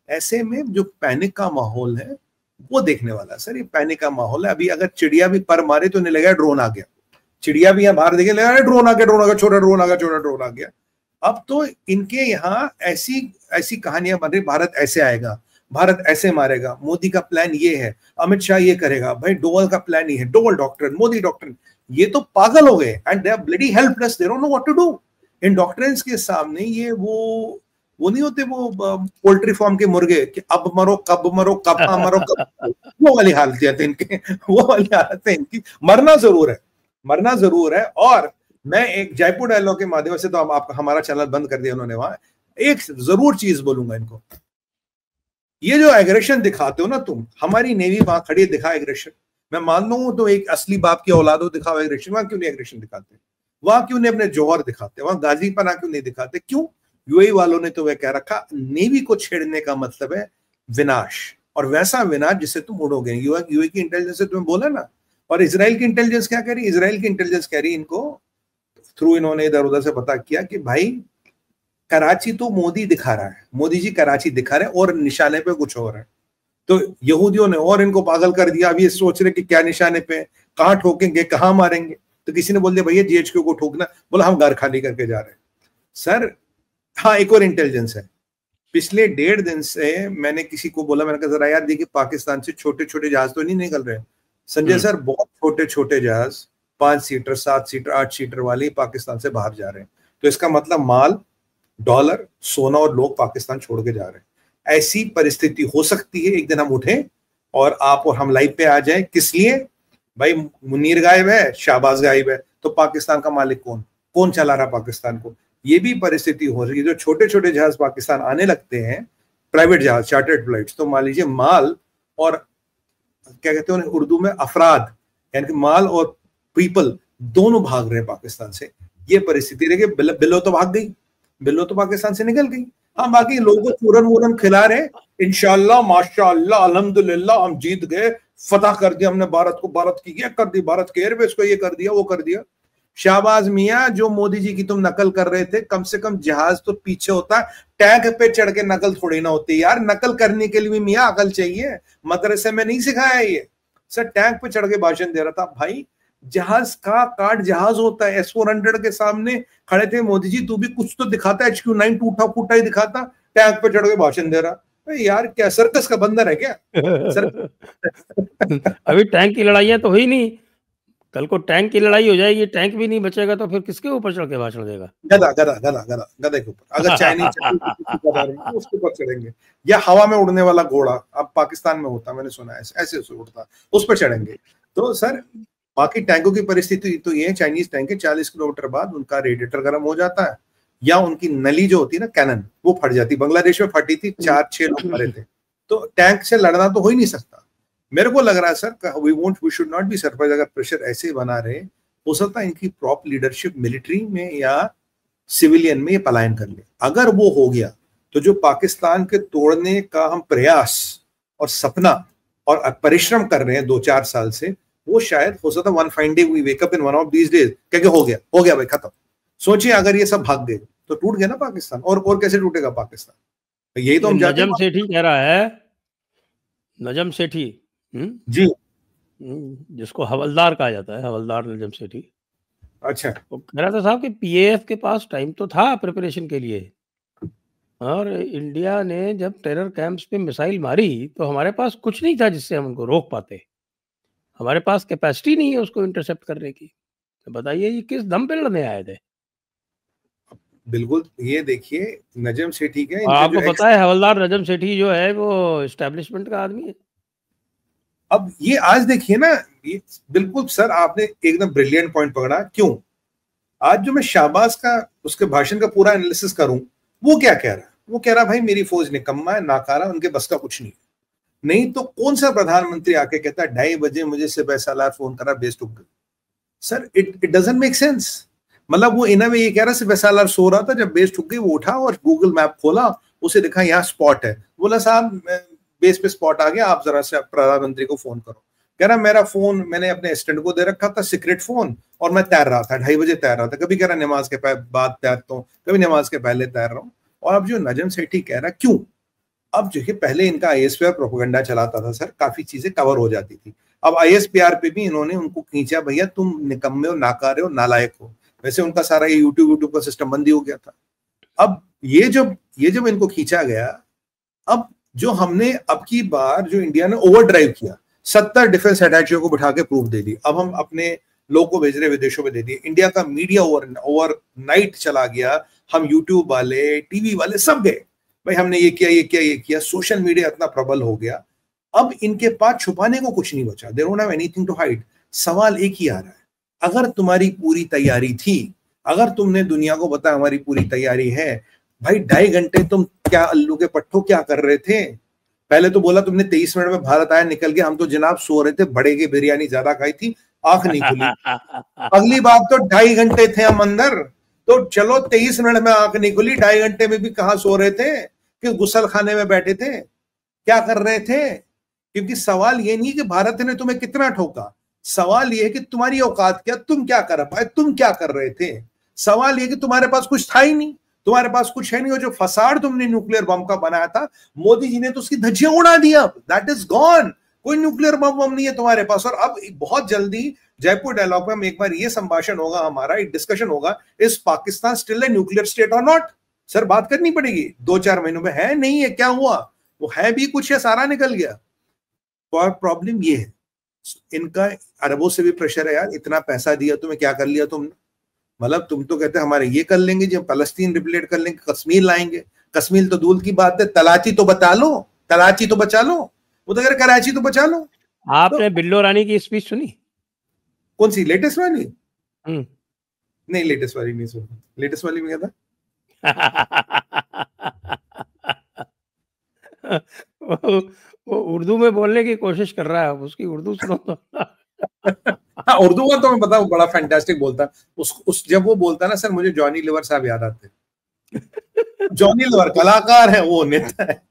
ऐसे में जो पैनिक का माहौल है वो देखने वाला सर, ये पैनिक का माहौल है। अभी अगर चिड़िया भी पर मारे तो नहीं लगा ड्रोन आ गया, चिड़िया भी यहाँ बाहर देखे लगा ड्रोन आ गया, छोटा ड्रोन आ गया, छोटा ड्रोन आ गया। अब तो इनके यहाँ ऐसी कहानियां बन रही, भारत ऐसे आएगा, भारत ऐसे मारेगा, मोदी का प्लान ये है, अमित शाह ये करेगा, भाई डोवल का प्लान ये है, डोवल डॉक्ट्रिन, मोदी डॉक्ट्रिन। ये तो पागल हो गए and they are bloody helpless, they don't know what to do. इन डॉक्ट्रिन्स के सामने ये वो नहीं होते वो पोल्ट्री फार्म के मुर्गे कि अब मरो कब मरो, कब मरो कब, वो वाली हालत है इनके, वो वाली हालत है इनकी। मरना जरूर है। और मैं एक जयपुर डायलॉग के माध्यम से, तो आप हमारा चैनल बंद कर दिया उन्होंने, वहां एक जरूर चीज बोलूंगा इनको, ये जो एग्रेशन दिखाते हो ना तुम, हमारी नेवी वहां खड़ी दिखा एग्रेशन, मैं मान लूं तो एक असली बाप की औलाद हो, दिखाओ एग्रेशन। वहां क्यों नहीं एग्रेशन दिखाते? वहां क्यों नहीं अपने जौहर दिखाते? वहां गाजीपना क्यों नहीं दिखाते? क्यों? यूएई वालों ने तो वह कह रखा, नेवी को छेड़ने का मतलब है विनाश, और वैसा विनाश जिससे तुम उड़ोगे। यूएई की इंटेलिजेंस से तुम्हें बोला ना। और इजराइल की इंटेलिजेंस क्या कह रही? इजराइल की इंटेलिजेंस कह रही इनको थ्रू, इन्होंने इधर उधर से पता किया कि भाई कराची तो मोदी दिखा रहा है, मोदी जी कराची दिखा रहे और निशाने पे कुछ और है। तो यहूदियों ने और इनको पागल कर दिया। अब ये सोच रहे कि क्या निशाने पे, कहाँ ठोकेंगे, कहाँ मारेंगे। तो किसी ने बोल दिया भैया जीएचक्यू को ठोकना, बोला हम घर खाली करके जा रहे हैं। सर हाँ, एक और इंटेलिजेंस है। पिछले 1.5 दिन से मैंने किसी को बोला, मैंने कहा जरा यार देखिए पाकिस्तान से छोटे छोटे जहाज तो नहीं निकल रहे संजय सर, बहुत छोटे छोटे जहाज 5 सीटर 7 सीटर 8 सीटर वाले पाकिस्तान से बाहर जा रहे हैं। तो इसका मतलब माल, डॉलर, सोना और लोग पाकिस्तान छोड़ के जा रहे हैं। ऐसी परिस्थिति हो सकती है एक दिन हम उठे और आप और हम लाइव पे आ जाए। किस लिए भाई? मुनीर गायब है, शाहबाज गायब है, तो पाकिस्तान का मालिक कौन चला रहा पाकिस्तान को? ये भी परिस्थिति हो रही है। जो छोटे छोटे जहाज पाकिस्तान आने लगते हैं, प्राइवेट जहाज, चार्टर्ड फ्लाइट्स, तो मान लीजिए माल और क्या कहते हैं उर्दू में अफराद, यानी कि माल और पीपल दोनों भाग रहे हैं पाकिस्तान से। ये परिस्थिति रही। बिल्लो तो भाग गई, बिल्लो तो पाकिस्तान से निकल गई। हाँ, बाकी लोगों को चूरन वूरन खिला रहे, इंशाल्लाह माशाअल्लाह अल्हम्दुलिल्लाह हम जीत गए, फतह कर दिया हमने भारत को, भारत की ये कर दी, भारत के एयरबेस को ये कर दिया, वो कर दिया। शाहबाज मियां, जो मोदी जी की तुम नकल कर रहे थे, कम से कम जहाज तो पीछे होता, टैंक पे चढ़ के नकल थोड़ी ना होती यार। नकल करने के लिए भी मियां अकल चाहिए, मदरसे में नहीं सिखाया ये। सर टैंक पे चढ़ के भाषण दे रहा था भाई, जहाज का काट जहाज होता है। S-400 के सामने खड़े थे मोदी जी, तू भी कुछ तो दिखाता, HQ-9 टूटा फूटा ही दिखाता, टैंक पे चढ़ के भाषण दे रहा। यार क्या सर्कस का बंदर है क्या सर? अभी टैंक की लड़ाइयां तो हुई नहीं, कल को टैंक की लड़ाई हो जाएगी, टैंक भी नहीं बचेगा तो फिर किसके ऊपर चढ़ के भाषण देगा? गधा गधा गधा गधा गधे के ऊपर। अगर चाइनीज उसके ऊपर चढ़ेंगे, या हवा में उड़ने वाला घोड़ा, अब पाकिस्तान में होता, मैंने सुना है ऐसे उड़ता, उस पर चढ़ेंगे। तो सर बाकी टैंकों की परिस्थिति तो ये है, चाइनीज टैंक 40 किलोमीटर बाद उनका रेडिएटर गर्म हो जाता है, या उनकी नली जो होती है ना कैनन, वो फट जाती। बांग्लादेश में फटी थी, 4-6 लोग मरे थे। तो टैंक से लड़ना तो हो ही नहीं सकता। मेरे को लग रहा है sir, we should not be surprise अगर प्रेशर ऐसे बना रहे, हो सकता है इनकी प्रॉप लीडरशिप मिलिट्री में या सिविलियन में ये पलायन कर ले। अगर वो हो गया तो जो पाकिस्तान के तोड़ने का हम प्रयास और सपना और परिश्रम कर रहे हैं 2-4 साल से, वो शायद हो सकता है one fine day we wake up in one of these days क्या हो गया भाई, खत्म। सोचिए अगर ये सब भाग गए तो टूट गया ना पाकिस्तान। और कैसे टूटेगा पाकिस्तान? यही तो हम जाते हैं। नजम सेठी कह रहा है, नजम सेठी जी, जिसको हवलदार कहा जाता है, हवलदार नजम सेठी। अच्छा, वो कह रहा था साहब कि PAF के पास टाइम तो था प्रिपरेशन के लिए, और इंडिया ने जब टेरर कैंप्स पे मिसाइल मारी तो हमारे पास कुछ नहीं था जिससे हम उनको रोक पाते। हमारे पास कैपेसिटी नहीं है उसको इंटरसेप्ट करने की। तो बताइए ये किस दम पे लड़ने आए थे? बिल्कुल। ये देखिए नजम सेठी के, और आपको पता है हवलदार नजम सेठी जो है वो एस्टेब्लिशमेंट का आदमी है। अब ये आज देखिए ना, ये बिल्कुल सर आपने एकदम ब्रिलियंट पॉइंट पकड़ा। क्यों? आज जो मैं शाहबाज का उसके भाषण का पूरा एनालिसिस करूं, वो क्या कह रहा है? वो कह रहा भाई मेरी फौज निकम्मा है, नाकारा, उनके बस का कुछ नहीं। नहीं तो कौन सा प्रधानमंत्री आके कहता है 2:30 बजे मुझे सिपह सालार फोन करा, बेस टूट गई? Sir it doesn't make sense. मतलब वो इना में ये कह रहा सिपह सालार सो रहा था, जब बेस टूट गई वो उठा और गूगल मैप खोला, उसे दिखा यहाँ स्पॉट है। बोला साहब बेस पे स्पॉट आ गया, आप जरा से प्रधानमंत्री को फोन करो। कह रहा मेरा फोन मैंने अपने असिस्टेंट को दे रखा था, सीक्रेट फोन, और मैं तैर रहा था, 2:30 बजे तैर रहा था। कभी कह रहा नमाज के बाद तैरता हूँ, कभी नमाज के पहले तैर रहा हूँ। और अब जो नजम सेठी कह रहा क्यों? अब जो है पहले इनका ISPR प्रोपेगेंडा चलाता था सर, काफी चीजें कवर हो जाती थी। अब ISPR पे भी इन्होंने उनको खींचा, भैया तुम निकम्मे हो, नाकारे हो, नालायक हो। वैसे उनका सारा यूट्यूब का सिस्टम बंद ही हो गया था। अब ये जब इनको खींचा गया, अब जो हमने अब की बार जो इंडिया ने ओवर ड्राइव किया, 70 डिफेंस अटैचियों को बिठा के प्रूफ दे दी। अब हम अपने लोग को भेज रहे, विदेशों में दे दिए। इंडिया का मीडिया ओवर नाइट चला गया। हम यूट्यूब वाले, टीवी वाले सब गए, भाई हमने ये किया। सोशल मीडिया इतना प्रबल हो गया, अब इनके पास छुपाने को कुछ नहीं बचा। They don't have anything to hide. सवाल एक ही आ रहा है, अगर तुम्हारी पूरी तैयारी थी, अगर तुमने दुनिया को बताया हमारी पूरी तैयारी है, भाई 2.5 घंटे तुम क्या अल्लू के पट्टो क्या कर रहे थे? पहले तो बोला तुमने 23 मिनट में भारत आया, निकल गया, हम तो जनाब सो रहे थे, बड़े की बिरयानी ज्यादा खाई थी, आंख नहीं खुली। अगली बात तो 2.5 घंटे थे हम अंदर, तो चलो 23 मिनट में आंख नहीं खुली, 2.5 घंटे में भी कहां सो रहे थे? कि गुसल खाने में बैठे थे, क्या कर रहे थे? क्योंकि सवाल ये नहीं कि भारत ने तुम्हें कितना ठोका, सवाल ये है कि तुम्हारी औकात क्या, तुम क्या कर पाए, तुम क्या कर रहे थे। सवाल ये कि तुम्हारे पास कुछ था ही नहीं, तुम्हारे पास कुछ है नहीं। और जो फसाड तुमने न्यूक्लियर बम का बनाया था, मोदी जी ने तो उसकी धज्जियां उड़ा दी, अब दैट इज गॉन। कोई न्यूक्लियर बम नहीं है तुम्हारे पास। और अब बहुत जल्दी जयपुर डायलॉग में हम एक बार ये संभाषण होगा, हमारा एक डिस्कशन होगा, is Pakistan still a nuclear state और नॉट? सर बात करनी पड़ेगी 2-4 महीनों में, है नहीं है, क्या हुआ, वो है भी कुछ या सारा निकल गया। और प्रॉब्लम ये है, इनका अरबों से भी प्रेशर है यार, इतना पैसा दिया तुम्हें, क्या कर लिया तुमने? मतलब तुम तो कहते हमारे ये कर लेंगे, जब फलस्तीन रिप्लेट कर लेंगे, कश्मीर लाएंगे। कश्मीर तो दूर की बात है, तलाची तो बचा लो, तलाची तो बचा लो, वो तो कह रहे कराची तो बचा लो। आपने तो, बिल्लो रानी की स्पीच सुनी? कौन सी, लेटेस्ट वाली? नहीं लेटेस्ट वाली नहीं सुनी। लेटेस्ट वाली में क्या था? वो उर्दू में बोलने की कोशिश कर रहा है, उसकी उर्दू सुनो तो। हाँ उर्दू का तो मैं बताऊं, बड़ा फैंटास्टिक बोलता। जब वो बोलता ना सर, मुझे जॉनी लीवर साहब याद आते। जॉनी लीवर कलाकार है, वो नेता है।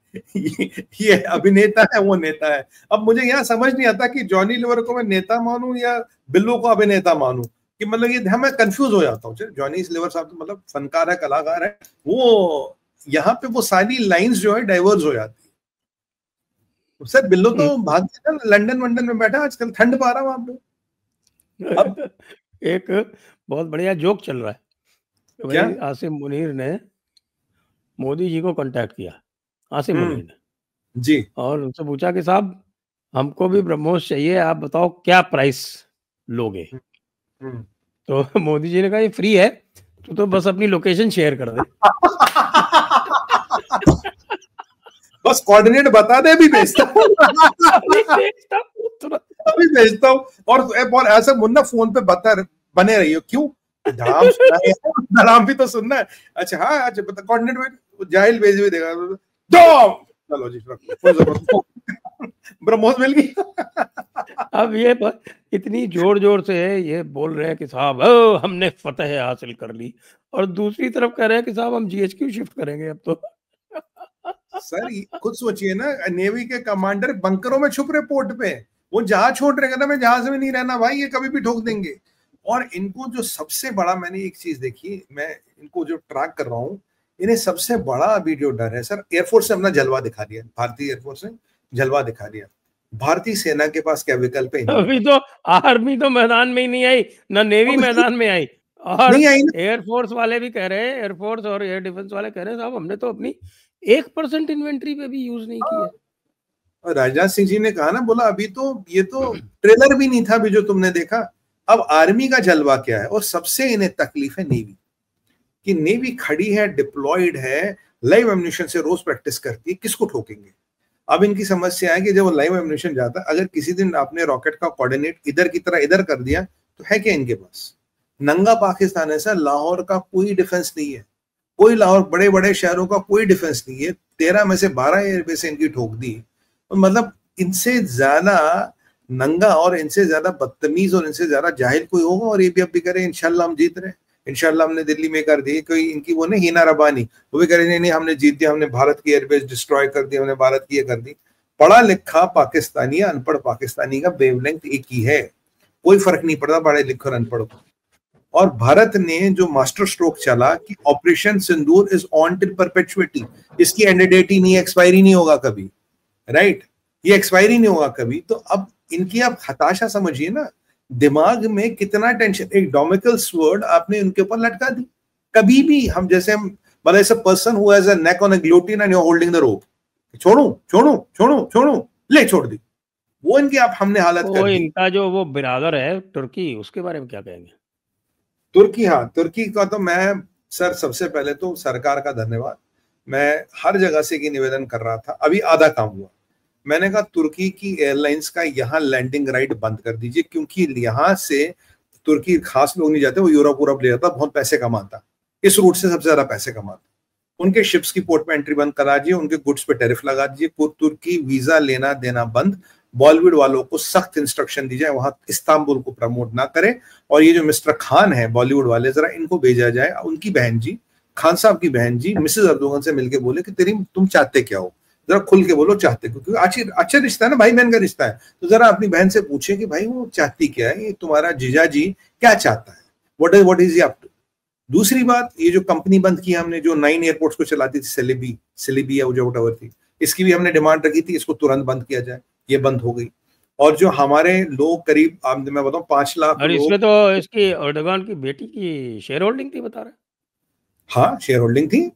ये अभिनेता है, वो नेता है। अब मुझे यहाँ समझ नहीं आता कि जॉनी लीवर को मैं नेता मानूं या बिल्लू को अभिनेता मानूं। कि मतलब ये मैं कंफ्यूज हो जाता हूँ। जॉनी सिल्वर साहब तो मतलब फनकार है, कलाकार है, वो यहाँ पे वो सारी लाइंस जो है डाइवर्स हो जाती है। सर बिल्लो तो भाग गया, लंदन वंदन में बैठा, आजकल ठंड पा रहा है वहां पे। अब एक बहुत बढ़िया जोक चल रहा है, क्या? भाई आसिम मुनीर ने मोदी जी को कांटेक्ट किया, आसिम मुनीर ने, जी, और उनसे पूछा कि साहब हमको भी ब्रह्मोस चाहिए, आप बताओ क्या प्राइस लोगे? तो मोदी जी ने कहा ये फ्री है, तो बस अपनी लोकेशन शेयर कर दे। बस कोऑर्डिनेट बता दे, अभी भेजता हूँ। अभी भेजता हूँ तुरंत। अभी भेजता हूँ। और ऐसा मुन्ना फोन पे बने रही हो क्यों? धड़ाम सुनना है, धड़ाम भी तो सुनना है। अच्छा हाँ, अच्छा बता, कोऑर्डिनेट में जाहिल भेज भी देगा। दो चलो जी, कोई जरूरत ब्रह्मोस मिल गई। अब ये इतनी जोर जोर से ये बोल रहे हैं कि साहब हमने फतह हासिल कर ली, और दूसरी तरफ कह रहे हैं कि साहब हम जीएचक्यू शिफ्ट करेंगे अब तो। सर खुद सोचिए ना, नेवी के कमांडर बंकरों में छुप रहे पोर्ट पे, वो जहाज छोड़ रहे, कहना मैं जहाज में नहीं रहना भाई, ये कभी भी ठोक देंगे। और इनको जो सबसे बड़ा, मैंने एक चीज देखी, मैं इनको जो ट्रैक कर रहा हूँ, इन्हें सबसे बड़ा अभी जो डर है सर, एयरफोर्स ने अपना जलवा दिखा दिया, भारतीय एयरफोर्स ने जलवा दिखा दिया। भारतीय सेना के पास क्या विकल्प है? अभी तो आर्मी तो मैदान में ही नहीं आई, ना नेवी मैदान में आई, और नहीं आई ना। एयरफोर्स वाले भी कह रहे हैं, एयरफोर्स और एयर डिफेंस वाले कह रहे हैं साहब हमने तो अपनी 1% इन्वेंट्री पे भी यूज नहीं की है। और राजनाथ सिंह जी ने कहा ना, बोला अभी तो ये तो ट्रेलर भी नहीं था अभी जो तुमने देखा। अब आर्मी का जलवा क्या है, और सबसे इन्हें तकलीफ है नेवी कि नेवी खड़ी है, डिप्लॉयड है, लाइव एम्यूनिशन से रोज प्रैक्टिस करती है, किसको ठोकेंगे? अब इनकी समस्या है कि जब लाइव एम्यूनिशन जाता है, अगर किसी दिन आपने रॉकेट का कोऑर्डिनेट इधर की तरह इधर कर दिया, तो है क्या इनके पास? नंगा पाकिस्तान है सर, लाहौर का कोई डिफेंस नहीं है, कोई लाहौर, बड़े बड़े शहरों का कोई डिफेंस नहीं है। 13 में से 12 एयरबेस इनकी ठोक दी। मतलब इनसे ज्यादा नंगा और इनसे ज्यादा बदतमीज और इनसे ज्यादा जाहिल कोई होगा? और ये भी अब भी करे इंशाल्लाह हम जीत रहे हैं, इंशाल्लाह हमने दिल्ली में कर दी। कोई इनकी वो नहीं हीना रबानी, वो भी करे नहीं नहीं हमने जीत दिया, हमने भारत की एयरबेस डिस्ट्रॉय कर दी, हमने भारत की ये कर दी। पढ़ा लिखा पाकिस्तानी या अनपढ़ पाकिस्तानी का वेवलेंथ एक ही है, कोई फर्क नहीं पड़ता पढ़े लिखे और अनपढ़ को। और भारत ने जो मास्टर स्ट्रोक चला कि operation Sindoor is on till perpetuity, इसकी एंड डेट ही नहीं, एक्सपायरी नहीं होगा कभी, राइट? ये एक्सपायरी नहीं होगा कभी। तो अब इनकी आप हताशा समझिए ना, दिमाग में कितना टेंशन। एक डोमिकल स्वर्ड आपने उनके ऊपर लटका दी। कभी भी हम जैसे हम मतलब ऐसा person who has a neck on a guillotine and you are holding the rope, छोड़ू छोड़ू छोड़ू छोड़ू, ले छोड़ दी, वो इनकी आप हमने हालत कर दी। इनका जो वो बिरादर है तुर्की, उसके बारे में क्या कहेंगे? तुर्की, हाँ तुर्की का तो मैं सर सबसे पहले तो सरकार का धन्यवाद। मैं हर जगह से की निवेदन कर रहा था, अभी आधा काम हुआ। मैंने कहा तुर्की की एयरलाइंस का यहाँ लैंडिंग राइट बंद कर दीजिए, क्योंकि यहाँ से तुर्की खास लोग नहीं जाते, वो यूरोप वूरोप ले जाता, बहुत पैसे कमाता, इस रूट से सबसे ज्यादा पैसे कमाता। उनके शिप्स की पोर्ट में एंट्री बंद करा दीजिए, उनके गुड्स पे टैरिफ लगा दीजिए, तुर्की वीजा लेना देना बंद। बॉलीवुड वालों को सख्त इंस्ट्रक्शन दी जाए वहां इस्तांबुल को प्रमोट ना करें। और ये जो मिस्टर खान है बॉलीवुड वाले, जरा इनको भेजा जाए, उनकी बहन जी, खान साहब की बहन जी मिसेज अर्दोगन से मिलके बोले कि तुम चाहते क्या हो, जरा खुल के बोलो चाहते, क्योंकि अच्छा रिश्ता है ना, भाई बहन का रिश्ता है। तो जरा अपनी बहन से पूछे कि भाई वो चाहती क्या है, ये तुम्हारा जीजा जी क्या चाहता है, व्हाट इज अप टू। दूसरी बात, ये जो कंपनी बंद की हमने, जो 9 एयरपोर्ट्स को चलाती थी, सेलेबी या जो व्हाटएवर थी, इसकी भी हमने डिमांड रखी थी, इसको तुरंत बंद किया जाए, ये बंद हो गई। और जो हमारे लोग करीब, मैं बताऊं 5 लाख और लोग, इसमें तो इसकी एर्दोगान की बेटी की शेयर होल्डिंग थी बता रहे। हाँ शेयर होल्डिंग थी।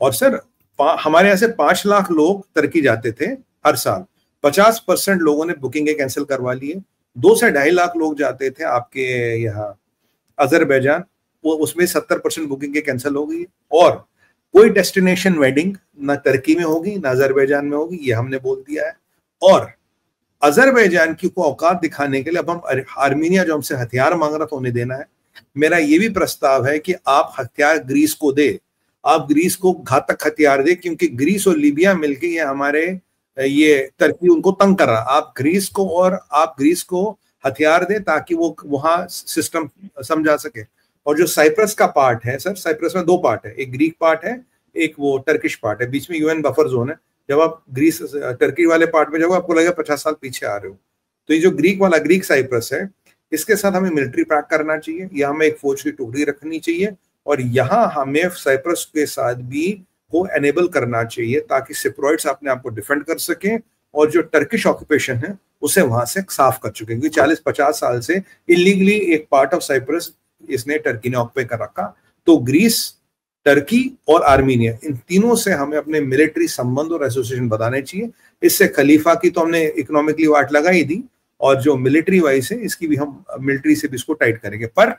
और सर हमारे यहाँ से 5 लाख लोग तुर्की जाते थे हर साल, 50% लोगों ने बुकिंग कैंसिल करवा लिए। 2 से 2.5 लाख लोग जाते थे आपके यहाँ अजरबैजान, वो उसमें 70% बुकिंग कैंसिल हो गई। और कोई डेस्टिनेशन वेडिंग ना तुर्की में होगी ना अजरबैजान में होगी, ये हमने बोल दिया है। और अजरबैजान की को औकात दिखाने के लिए अब हम आर्मीनिया जो हमसे हथियार मांग रहा था उन्हें देना है। मेरा ये भी प्रस्ताव है कि आप हथियार ग्रीस को दे, आप ग्रीस को घातक हथियार दे, क्योंकि ग्रीस और लीबिया मिलके ये हमारे ये तुर्की उनको तंग कर रहा। आप ग्रीस को हथियार दे ताकि वो वहां सिस्टम समझा सके। और जो साइप्रस का पार्ट है सर, साइप्रस में 2 पार्ट है, एक ग्रीक पार्ट है, एक वो टर्किश पार्ट है, बीच में यूएन बफर जोन है। जब आप टर्की वाले पार्ट में जाओगे आपको लगेगा 50 साल पीछे आ रहे हो। तो ये जो ग्रीक वाला ग्रीक साइप्रस है, इसके साथ हमें मिलिट्री पैक करना चाहिए, या हमें एक फौज की टुकड़ी रखनी चाहिए, और यहाँ हमें साइप्रस के साथ भी को एनेबल करना चाहिए ताकि सिप्रोइड्स अपने आप को डिफेंड कर सकें, और जो टर्किश ऑक्यूपेशन है उसे वहां से साफ कर चुके हैं, क्योंकि 40-50 साल से इलीगली एक पार्ट ऑफ साइप्रस इसने टर्की ने ऑक्यूपाई कर रखा। तो ग्रीस, टर्की और आर्मीनिया, इन तीनों से हमें अपने मिलिट्री संबंध और एसोसिएशन बताने चाहिए। इससे खलीफा की तो हमने इकोनॉमिकली वाट लगाई दी, और जो मिलिट्री वाइज है इसकी भी हम मिलिट्री से भी इसको टाइट करेंगे। पर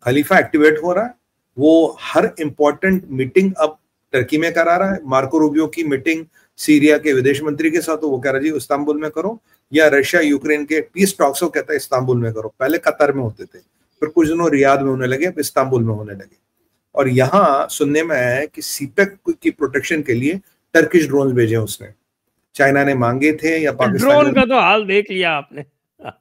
खलीफा एक्टिवेट हो रहा है, वो हर इंपॉर्टेंट मीटिंग अब टर्की में करा रहा है। मार्को रूबियो की मीटिंग सीरिया के विदेश मंत्री के साथ, वो कह रहा है जी इस्तांबुल में करो, या रशिया यूक्रेन के पीस टॉक्स को कहता है इस्तांबुल में करो। पहले कतर में होते थे, फिर कुछ दिनों रियाद में होने लगे, अब इस्तांबुल में होने लगे। और यहाँ सुनने में आया है कि सीपेक की प्रोटेक्शन के लिए टर्किश ड्रोन भेजे उसने, चाइना ने मांगे थे या पाकिस्तान। ड्रोन का तो हाल देख लिया आपने।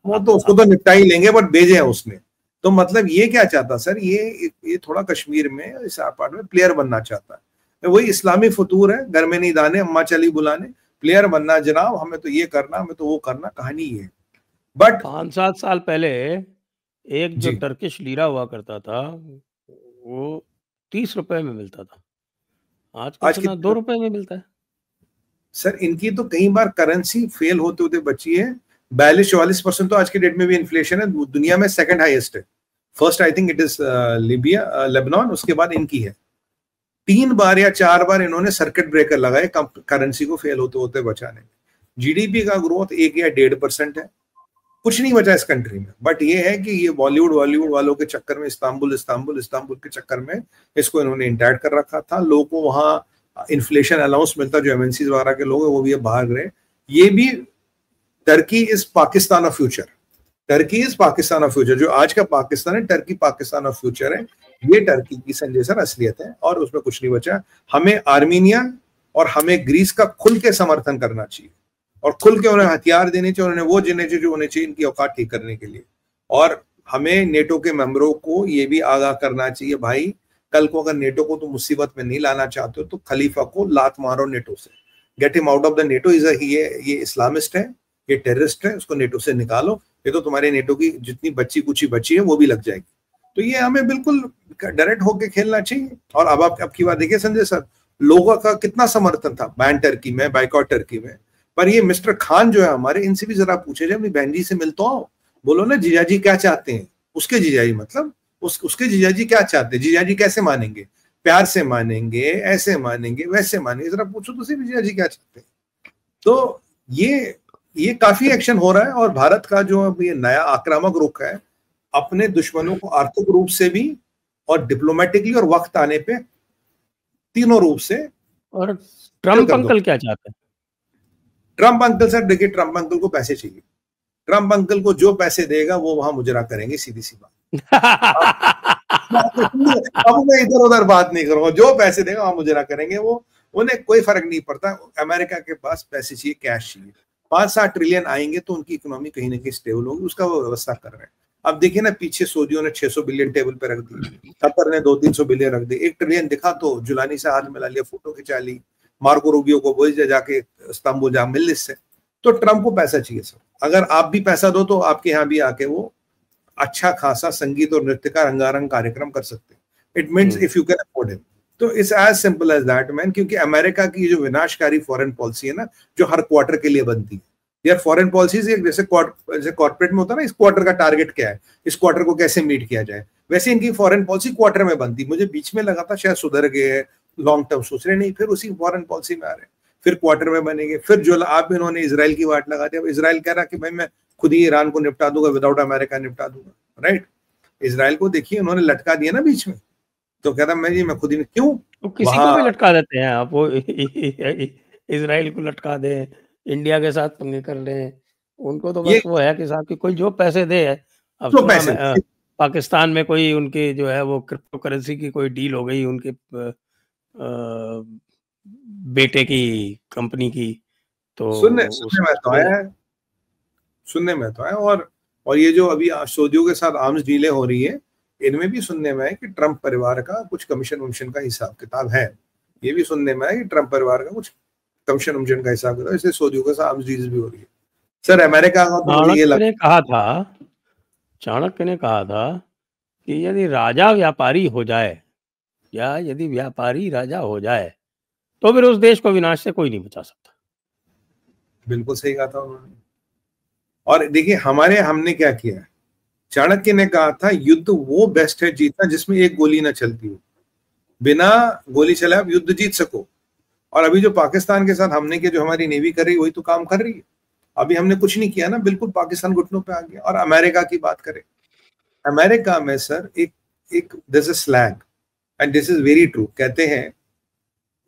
वो तो उसको तो निपटा ही लेंगे, बट भेजे हैं उसने। तो मतलब ये क्या चाहता सर, ये थोड़ा कश्मीर में इस पार्ट में प्लेयर बनना चाहता है। वही इस्लामी फतूर है, घर में नहीं दाने अम्मा चली बुलाने, प्लेयर बनना जनाब, हमें तो ये करना, हमें तो वो करना, कहानी ये। बट 5-7 साल पहले एक जो टर्किश लीरा हुआ करता था वो 30 रुपए में मिलता था, आज कितना 2 रुपए में मिलता है। सर इनकी तो कई बार करेंसी फेल होते होते बची है। 42-44% तो आज के डेट में भी इन्फ्लेशन है, दुनिया में सेकंड हाईएस्ट है। First I think it is Libya, Lebanon, उसके बाद इनकी है। 3 बार या 4 बार इन्होंने सर्किट ब्रेकर लगाए करेंसी को फेल होते होते बचाने में। जीडीपी का ग्रोथ 1 या 1.5% है, कुछ नहीं बचा इस कंट्री में। बट ये है कि ये बॉलीवुड वालों के चक्कर में, इस्तांबुल के चक्कर में इसको इन्होंने इंटैक्ट कर रखा था। लोगों को वहां इन्फ्लेशन अलाउंस मिलता, जो एमएनसीज वगैरह के लोग हैं वो भी अब बाहर गए। ये भी Turkey is Pakistan of future, Turkey is Pakistan of future. जो आज का पाकिस्तान है, टर्की पाकिस्तान ऑफ फ्यूचर है। ये टर्की की संजय सर असलियत है, और उसमें कुछ नहीं बचा। हमें आर्मीनिया और हमें ग्रीस का खुल के समर्थन करना चाहिए, और खुल के उन्हें हथियार देने चाहिए, उन्हें वो देने चाहिए जो होने चाहिए इनकी औकात ठीक करने के लिए। और हमें नेटो के मेंबरों को ये भी आगाह करना चाहिए, भाई कल को अगर नेटो को तो मुसीबत में नहीं लाना चाहते हो तो खलीफा को लात मारो नेटो से, get him out of the NATO. ये इस्लामिस्ट है, ये टेररिस्ट है, उसको नेटो से निकालो, ये तो तुम्हारे नेटो की जितनी बच्ची कुची बची है वो भी लग जाएगी। तो ये हमें बिल्कुल डायरेक्ट होके खेलना चाहिए। और अब आप की बात देखिए संजय सर, लोगों का कितना समर्थन था बैन टर्की में, बाइकॉट टर्की में। पर ये मिस्टर खान जो है हमारे, इनसे भी जरा पूछे जाए, अपनी बहन जी से मिलता हो, बोलो ना जीजाजी क्या चाहते हैं। उसके जीजाजी मतलब उसके जीजाजी क्या चाहते हैं, जीजाजी कैसे मानेंगे, प्यार से मानेंगे, ऐसे मानेंगे, वैसे मानेंगे, जरा पूछो तो सही जीजाजी क्या चाहते हैं। तो ये काफी एक्शन हो रहा है। और भारत का जो अब ये नया आक्रामक रुख है, अपने दुश्मनों को आर्थिक रूप से भी और डिप्लोमेटिकली और वक्त आने पे तीनों रूप से। और ट्रम्प अंकल क्या चाहते हैं? ट्रम्प अंकल सर देखिए, ट्रम्प अंकल को पैसे चाहिए। ट्रम्प अंकल को जो पैसे देगा वो वहां मुजरा करेंगे, सीधी सी बात। अब मैं इधर उधर बात नहीं करूंगा, जो पैसे देगा वहां मुजरा करेंगे वो, उन्हें कोई फर्क नहीं पड़ता। अमेरिका के पास पैसे चाहिए, कैश चाहिए। 5-7 ट्रिलियन आएंगे तो उनकी इकोनॉमी कहीं ना कहीं स्टेबल होगी, उसका वो व्यवस्था कर रहे हैं। अब देखिए ना, पीछे सऊदियों ने 600 बिलियन टेबल पे रख दी, कतर ने 200-300 बिलियन रख दी। 1 ट्रिलियन दिखा तो जुलानी से हाथ मिला लिया, फोटो खिंचा ली, मार्को रूबियो को बोल जाके इस्तांबुल जा मिल इससे। तो ट्रम्प को पैसा चाहिए सर। अगर आप भी पैसा दो तो आपके यहाँ भी आके वो अच्छा खासा संगीत और नृत्य का रंगारंग कार्यक्रम कर सकते हैं। It means if you can afford him. तो it's as simple as that man. क्योंकि अमेरिका की जो विनाशकारी फॉरेन पॉलिसी है ना, जो हर क्वार्टर के लिए बनती है, यार फॉरेन पॉलिसीज जैसे कॉर्पोरेट में होता है ना, इस क्वार्टर का टारगेट क्या है, इस क्वार्टर को कैसे मीट किया जाए, वैसे इनकी फॉरेन पॉलिसी क्वार्टर में बनती। मुझे बीच में लगा था शायद सुधर गए, लॉन्ग टर्म सोच रहे, नहीं, फिर उसी फॉरेन पॉलिसी में आ रहे, फिर क्वार्टर में बनेंगे। फिर जो आप इन्होंने इसराइल की वाट लगा दी। अब इसराइल कह रहा कि भाई मैं खुद ही ईरान को निपटा दूंगा, विदाउट अमेरिका निपटा दूंगा, राइट। इसराइल को देखिए उन्होंने लटका दिया ना बीच में, तो कह रहा मैं खुद ही, क्यों तो किसी को भी लटका देते हैं आप, वो इसराइल को लटका दें, इंडिया के साथ पंगे कर लें, उनको तो बस वो है कि साहब कि कोई जो पैसे दे। अब तो पैसे पाकिस्तान में कोई उनके जो है वो क्रिप्टो करेंसी की कोई डील हो गई उनके बेटे की कंपनी की, तो सुनने में तो आया। और ये जो अभी सऊदियों के साथ आर्म्स डीलें हो रही है, इनमें भी सुनने में है कि ट्रम्प परिवार का कुछ कमीशन वमीशन का हिसाब किताब है। ये भी सुनने में है कि ट्रम्प परिवार का कुछ कमीशन वमीशन का हिसाब किताब, इसलिए सऊदियों के साथ आर्म्स डील्स भी हो रही है। सर अमेरिका का तो मुझे ये कहा था चाणक्य ने कहा था कि यदि राजा व्यापारी हो जाए या यदि व्यापारी राजा हो जाए तो फिर उस देश को विनाश से कोई नहीं बचा सकता। बिल्कुल सही कहा था उन्होंने। और देखिए हमने क्या किया है, चाणक्य ने कहा था युद्ध वो बेस्ट है जीतना जिसमें एक गोली ना चलती हो, बिना गोली चलाए आप युद्ध जीत सको। और अभी जो पाकिस्तान के साथ हमने किया, जो हमारी नेवी कर रही है वही तो काम कर रही है। अभी हमने कुछ नहीं किया ना, बिल्कुल पाकिस्तान घुटनों पे आ गया। और अमेरिका की बात करें, अमेरिका में सर एक this is slang and this is very true, कहते हैं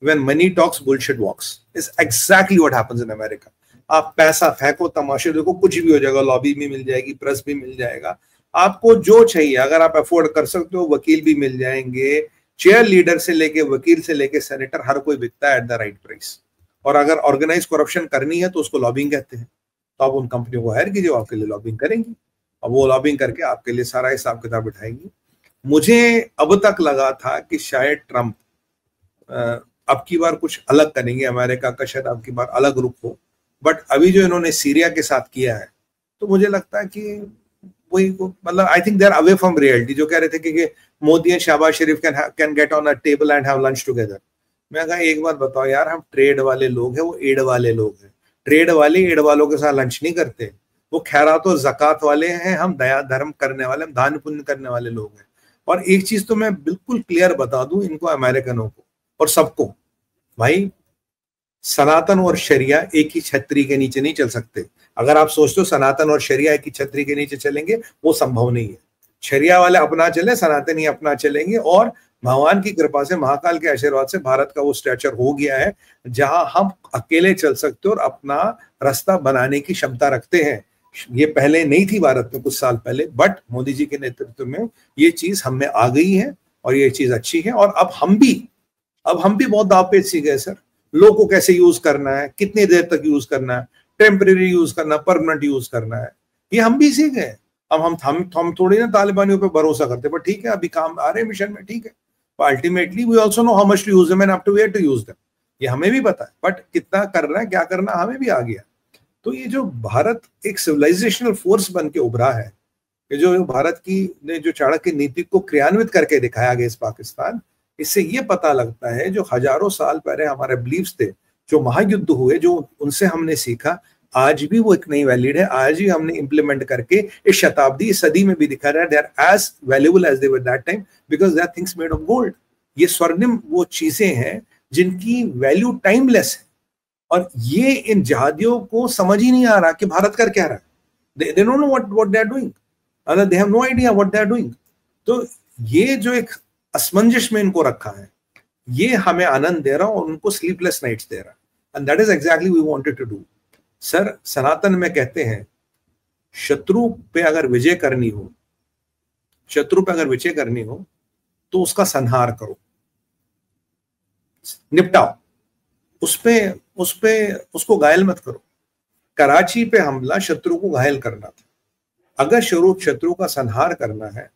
when money talks bullshit walks is exactly what happens in America। आप पैसा फेंको, तमाशे देखो, कुछ भी हो जाएगा, लॉबी भी मिल जाएगी, प्रेस भी मिल जाएगा, आपको जो चाहिए अगर आप अफोर्ड कर सकते हो, वकील भी मिल जाएंगे, चेयर लीडर से लेके वकील से लेके सेनेटर, हर कोई बिकता है एट द राइट प्राइस। और अगर ऑर्गेनाइज करप्शन करनी है तो उसको लॉबिंग कहते हैं। तो आप उन कंपनियों को हायर कीजिए, आपके लिए लॉबिंग करेंगी और वो लॉबिंग करके आपके लिए सारा हिसाब किताब बिठाएंगी। मुझे अब तक लगा था कि शायद ट्रंप अब की बार कुछ अलग करेंगे, अमेरिका का शायद अब की बार अलग रुख हो, बट अभी जो इन्होंने सीरिया के साथ किया है तो मुझे लगता है कि वही, मतलब I think they are away from reality. जो कह रहे थे कि Modi and Shahbaz Sharif can get on a table and have lunch together. मैं कहा एक बात बताओ यार, हम ट्रेड वाले लोग हैं, वो एड वाले लोग हैं। ट्रेड वाले एड वालों के साथ लंच नहीं करते, वो खैरात और ज़कात वाले हैं, हम दया धर्म करने वाले, हम दान पुण्य करने वाले लोग हैं। और एक चीज तो मैं बिल्कुल क्लियर बता दूं इनको, अमेरिकनों को और सबको, भाई सनातन और शरिया एक ही छतरी के नीचे नहीं चल सकते। अगर आप सोचते हो सनातन और शरिया एक ही छतरी के नीचे चलेंगे, वो संभव नहीं है। शरिया वाले अपना चले, सनातनी अपना चलेंगे, और भगवान की कृपा से, महाकाल के आशीर्वाद से भारत का वो स्ट्रेचर हो गया है जहां हम अकेले चल सकते और अपना रास्ता बनाने की क्षमता रखते हैं। ये पहले नहीं थी भारत में कुछ साल पहले, बट मोदी जी के नेतृत्व में ये चीज हम में आ गई है और ये चीज अच्छी है। और अब हम भी बहुत दावपेच सीख गए सर, लो को कैसे यूज करना है, कितनी देर तक यूज करना है, टेम्परेरी यूज करना, परमानेंट यूज करना है, ये हम भी सीख गए। अब हम थोड़ी ना तालिबानियों पे भरोसा करते, पर ठीक है अभी काम आ रहे हैं मिशन में, ठीक है, ultimately we also know how much to use them and up to where to use them, ये हमें भी पता है, बट कितना करना है, क्या करना है, हमें भी आ गया। तो ये जो भारत एक सिविलाइजेशनल फोर्स बन के उभरा है, ये जो भारत की ने जो चाणक्य नीति को क्रियान्वित करके दिखाया गया इस पाकिस्तान, इससे ये पता लगता है जो हजारों साल पहले हमारे बिलीव्स थे, जो महायुद्ध हुए, जो उनसे हमने सीखा, आज भी वो एक नई वैलिड है। आज भी हमने इंप्लीमेंट करके इस शताब्दी, इस सदी में भी दिखा रहा है, they are as valuable as they were that time because they are things made of gold. ये स्वर्णिम वो चीजें हैं जिनकी वैल्यू टाइमलेस है। और ये इन जहादियों को समझ ही नहीं आ रहा कि भारत कर क्या रहा है। they don't know what they are doing, they have no idea what they are doing। तो ये जो एक असमंजस में इनको रखा है, ये हमें आनंद दे रहा और उनको स्लीपलेस नाइट्स दे रहा, and that is exactly we wanted to do. Sir Sanatan में कहते हैं शत्रु पे अगर विजय करनी हो, तो उसका संहार करो, निपटाओ, उसको घायल मत करो। कराची पे हमला शत्रु को घायल करना था। अगर शत्रु का संहार करना है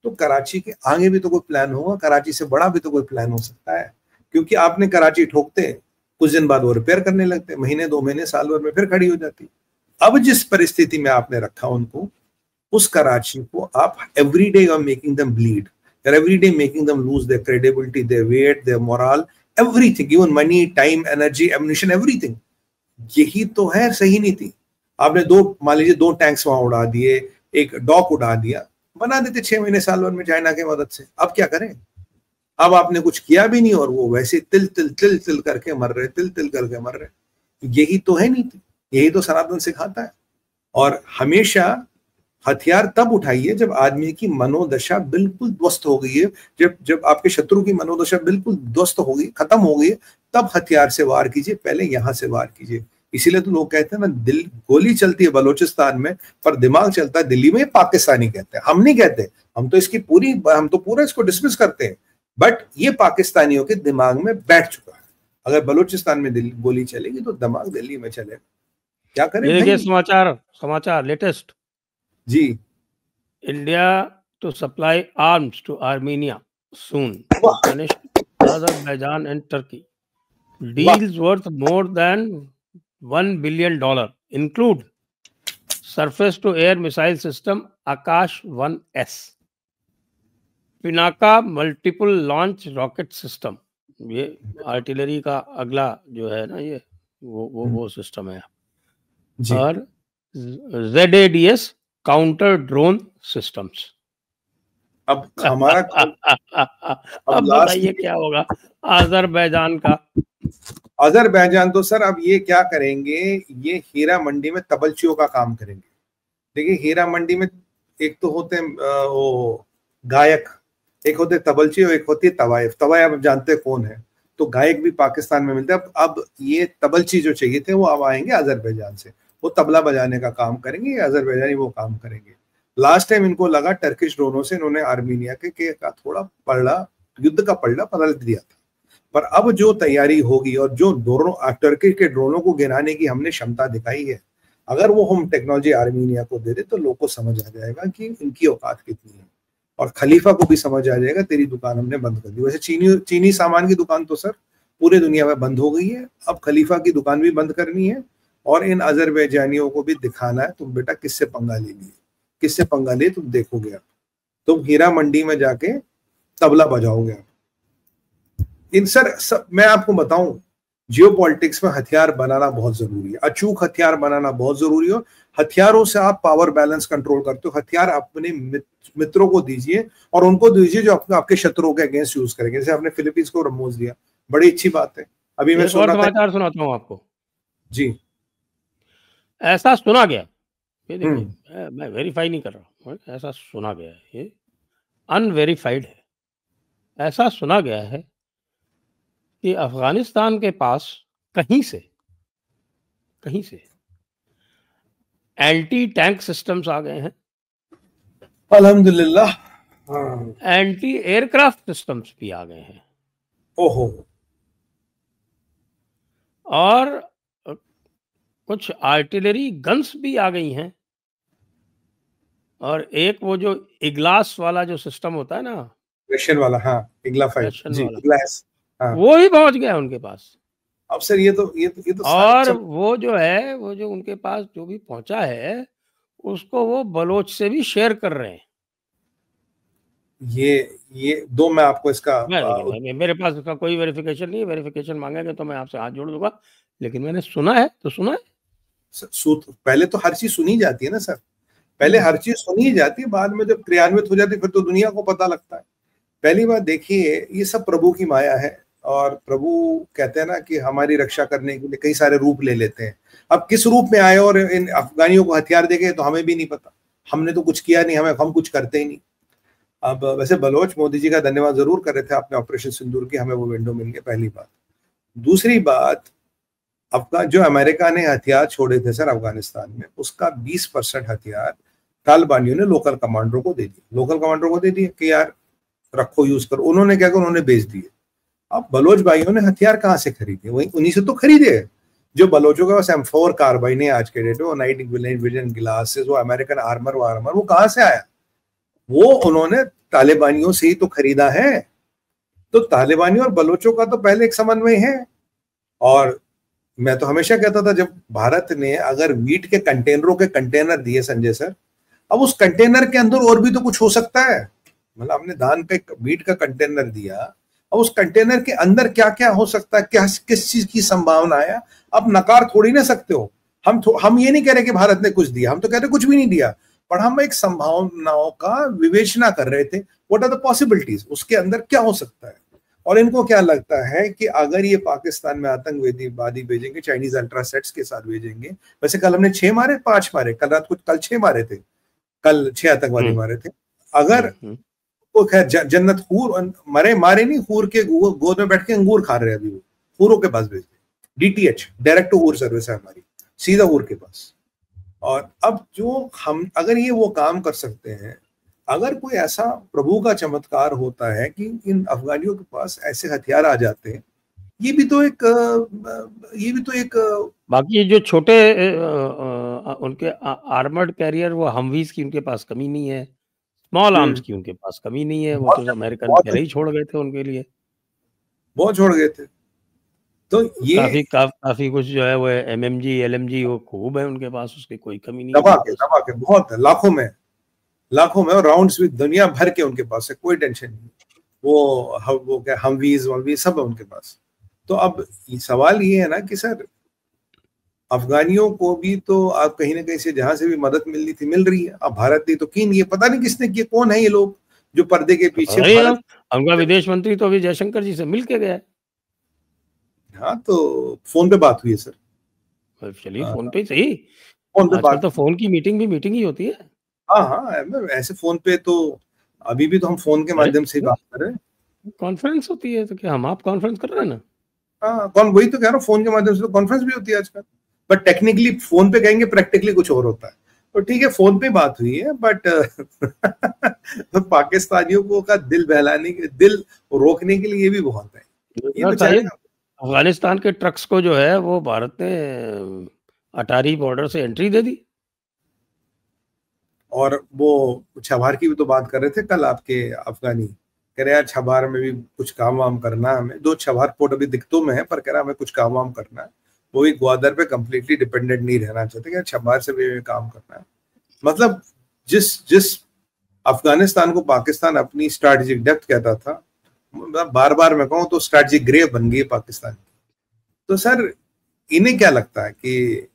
तो कराची के आगे भी तो कोई प्लान होगा, कराची से बड़ा भी तो कोई प्लान हो सकता है। क्योंकि आपने कराची ठोकते, कुछ दिन बाद वो रिपेयर करने लगते, महीने 2 महीने साल भर में फिर खड़ी हो जाती। अब जिस परिस्थिति में आपने रखा उनको, उस कराची को आप every day you are making them bleed, you are every day making them lose their credibility, their weight, their morale, everything, even money, time, energy, ammunition, everything. यही तो है सही नीति। आपने मान लीजिए 2 टैंक्स वहां उड़ा दिए, एक डॉक उड़ा दिया, बना देते 6 महीने साल भर में चाइना की मदद से। अब क्या करें? अब आपने कुछ किया भी नहीं और वो वैसे तिल करके मर रहे। यही तो है नीति, यही तो सनातन सिखाता है। और हमेशा हथियार तब उठाइए जब आदमी की मनोदशा बिल्कुल ध्वस्त हो गई है, जब आपके शत्रु की मनोदशा बिल्कुल ध्वस्त हो गई, खत्म हो गई, तब हथियार से वार कीजिए, पहले यहां से वार कीजिए। इसीलिए तो लोग कहते हैं ना, गोली चलती है बलोचिस्तान में पर दिमाग चलता है दिल्ली में, पाकिस्तानी कहते हैं, हम नहीं कहते। हम तो पूरा इसको डिसमिस करते हैं, बट ये पाकिस्तानियों के दिमाग में बैठ चुका है। अगर बलोचिस्तान में गोली चलेगी तो दिमाग दिल्ली में चलेगा। क्या करें? ये समाचार लेटेस्ट जी। India to supply arms to Armenia soon, Azerbaijan and Turkey. Deals worth more than $1 billion include surface to air missile system Akash 1S, Pinaka multiple launch rocket system, ये आर्टिलरी का अगला जो है ना, ये वो सिस्टम है। और ZADS काउंटर ड्रोन सिस्टम्स। अब हमारा अब बताइए क्या होगा अजरबैजान का। अजरबैजान तो सर अब ये क्या करेंगे, ये हीरा मंडी में तबलचियों का काम करेंगे। देखिए हीरा मंडी में एक तो होते हैं वो गायक, एक होते तबलची और एक होती है तवायफ। तवायफ आप जानते हैं कौन है, तो गायक भी पाकिस्तान में मिलते हैं। अब ये तबलची जो चाहिए थे वो अब आएंगे अजरबैजान से, वो तबला बजाने का काम करेंगे, अजरबैजानी वो काम करेंगे। लास्ट टाइम इनको लगा टर्किश ड्रोनों से इन्होंने आर्मीनिया के का थोड़ा पलड़ा, युद्ध का पलड़ा बदल दिया था, पर अब जो तैयारी होगी और जो दोनों टर्की के ड्रोनों को गिराने की हमने क्षमता दिखाई है, अगर वो हम टेक्नोलॉजी आर्मीनिया को दे दे तो लोग को समझ आ जाएगा कि इनकी औकात कितनी है, और खलीफा को भी समझ आ जाएगा तेरी दुकान हमने बंद कर दी। वैसे चीनी सामान की दुकान तो सर पूरे दुनिया में बंद हो गई है, अब खलीफा की दुकान भी बंद करनी है और इन अजरबैजानियों को भी दिखाना है तुम बेटा किससे पंगा ले लिए, किससे पंगा ले तुम देखोगे। अब तुम हीरा मंडी में जाके तबला बजाओगे। इन सर मैं आपको बताऊं, जियोपॉलिटिक्स में हथियार बनाना बहुत जरूरी है, अचूक हथियार बनाना बहुत जरूरी है। हथियारों से आप पावर बैलेंस कंट्रोल करते हो। हथियार अपने मित्रों को दीजिए और उनको दीजिए जो आपके शत्रुओं के अगेंस्ट यूज करेंगे। जैसे आपने फिलीपींस को ब्रह्मोस दिया, बड़ी अच्छी बात है। अभी मैं समाचार सुनाता हूँ आपको जी। ऐसा सुना गया, ये देखिए मैं वेरीफाई नहीं कर रहा हूँ, ऐसा सुना गया है, ये अनवेरीफाइड है। ऐसा सुना गया है कि अफगानिस्तान के पास कहीं से एंटी टैंक सिस्टम्स आ गए हैं, अल्हम्दुलिल्लाह। एंटी एयरक्राफ्ट सिस्टम्स भी आ गए हैं, ओहो, और कुछ आर्टिलरी गन्स भी आ गई हैं, और एक वो जो इग्लास वाला जो सिस्टम होता है ना, रशियन वाला, हाँ इग्ला 5 जी, इग्लास, हाँ, वो भी पहुंच गया उनके पास। अब सर ये तो और वो जो है, वो जो उनके पास जो भी पहुंचा है उसको वो बलोच से भी शेयर कर रहे हैं। ये दो मैं आपको इसका मेरे पास उसका कोई वेरिफिकेशन नहीं है, वेरिफिकेशन मांगेंगे तो मैं आपसे हाथ जोड़ दूंगा, लेकिन मैंने सुना है तो सुना है। पहले तो हर चीज सुनी जाती है ना सर, पहले हर चीज सुनी जाती है, बाद में जब क्रियान्वित हो जाती है फिर तो दुनिया को पता लगता है। पहली बात देखिए, ये सब प्रभु की माया है, और प्रभु कहते हैं ना कि हमारी रक्षा करने के लिए कई सारे रूप ले लेते हैं। अब किस रूप में आए और इन अफगानियों को हथियार देंगे तो हमें भी नहीं पता, हमने तो कुछ किया नहीं, हम कुछ करते ही नहीं। अब वैसे बलोच मोदी जी का धन्यवाद जरूर कर रहे थे, आपने ऑपरेशन सिंदूर की, हमें वो विंडो मिल गई, पहली बात। दूसरी बात, जो अमेरिका ने हथियार छोड़े थे सर अफगानिस्तान में, उसका 20% हथियार तालिबानियों ने लोकल कमांडरों को दे दिए, लोकल कमांडरों को दे दिए कि यार रखो, यूज करो। उन्होंने क्या किया, उन्होंने बेच दिए। अब बलोच भाइयों ने हथियार कहाँ से खरीदे, वही उन्हीं से तो खरीदे जो बलोचों के पास M4 कार्बाइन है आज के डेट में, वो नाइट विजन ग्लासेस, वो अमेरिकन आर्मर, वो कहाँ से आया, वो उन्होंने तालिबानियों से ही तो खरीदा है। तो तालिबानी और बलोचों का तो पहले एक समन्वय है। और मैं तो हमेशा कहता था, जब भारत ने अगर वीट के कंटेनरों के कंटेनर दिए संजय सर, अब उस कंटेनर के अंदर और भी तो कुछ हो सकता है। मतलब हमने धान का वीट का कंटेनर दिया, अब उस कंटेनर के अंदर क्या क्या हो सकता है, क्या किस चीज की संभावना है, अब नकार थोड़ी ना सकते हो। हम ये नहीं कह रहे कि भारत ने कुछ दिया, हम तो कह रहे कुछ भी नहीं दिया, पर हम एक संभावनाओं का विवेचना कर रहे थे, व्हाट आर द पॉसिबिलिटीज, उसके अंदर क्या हो सकता है। और इनको क्या लगता है कि अगर ये पाकिस्तान में आतंकवादी भेजेंगे, चाइनीज अल्ट्रासेट्स के साथ भेजेंगे। वैसे कल हमने 6 मारे, 5 मारे, कल रात को, कल 6 मारे थे, कल 6 आतंकवादी मारे थे। अगर वो खैर जन्नत हूर मारे नहीं, हूर के गोद में बैठ के अंगूर खा रहे हैं अभी, वो हूरों के पास भेज दे, DTH डायरेक्ट टू हूर सर्विस है हमारी, सीधा हूर के पास। और अब जो हम अगर ये वो काम कर सकते हैं, अगर कोई ऐसा प्रभु का चमत्कार होता है कि इन अफगानियों के पास ऐसे हथियार आ जाते हैं, ये भी तो एक बाकी जो छोटे उनके आर्मर्ड कैरियर, वो हमवीज की उनके पास कमी नहीं है, स्मॉल आर्म्स की उनके पास कमी नहीं है, वो तो अमेरिकन पहले ही छोड़ गए थे उनके लिए, बहुत छोड़ गए थे। तो ये काफी कुछ जो है वो MMG LMG वो खूब है उनके पास, उसकी कोई कमी नहीं दबा के बहुत लाखों में। लाखों में, और राउंड्स भी दुनिया भर के उनके पास है, कोई टेंशन नहीं। वो क्या हमवीज वमवीज सब है उनके पास। तो अब सवाल ये है ना कि सर अफगानियों को भी तो आप कहीं ना कहीं से जहां से भी मदद मिलनी थी मिल रही है, अब भारत ने तो की नहीं है, पता नहीं किसने किया, कौन है ये लोग जो पर्दे के पीछे अरे भारत। उनका विदेश मंत्री तो अभी जयशंकर जी से मिल के गया है। हाँ तो फोन पे बात हुई है सर। चलिए फोन पे ही सही, फोन पे आजकल बात। तो फोन की मीटिंग ही होती है। हाँ हाँ, ऐसे फोन पे तो अभी भी तो हम फोन के अरे माध्यम से ही बात कर रहे हैं। कॉन्फ्रेंस होती है तो क्या हम आप कॉन्फ्रेंस कर रहे हैं ना। हाँ कौन, वही तो कह रहा हूँ, फोन के माध्यम से तो कॉन्फ्रेंस भी होती है आजकल, बट टेक्निकली फोन पे कहेंगे, प्रैक्टिकली कुछ और होता है। तो ठीक है फोन पे बात हुई है, बट तो पाकिस्तानियों को का दिल बहलाने के, दिल रोकने के लिए ये भी बहुत है। ये बेचारे अफगानिस्तान के ट्रक्स को जो है वो भारत ने अटारी बॉर्डर से एंट्री दे दी। और वो छबार की भी तो बात कर रहे थे कल आपके अफगानी, कह रहे यार छबार में भी कुछ काम वाम करना है हमें, दो छबार पोर्ट अभी दिक्कतों में है, पर कह रहा हमें कुछ काम वाम करना है, वो भी ग्वादर पे कंप्लीटली डिपेंडेंट नहीं रहना चाहते, क्या छबार से भी काम करना है। मतलब जिस जिस अफगानिस्तान को पाकिस्तान अपनी स्ट्रैटेजिक डेप्थ कहता था, बार बार मैं कहूँ तो स्ट्रैटेजिक ग्रेव बन गई पाकिस्तान की। तो सर इन्हें क्या लगता है कि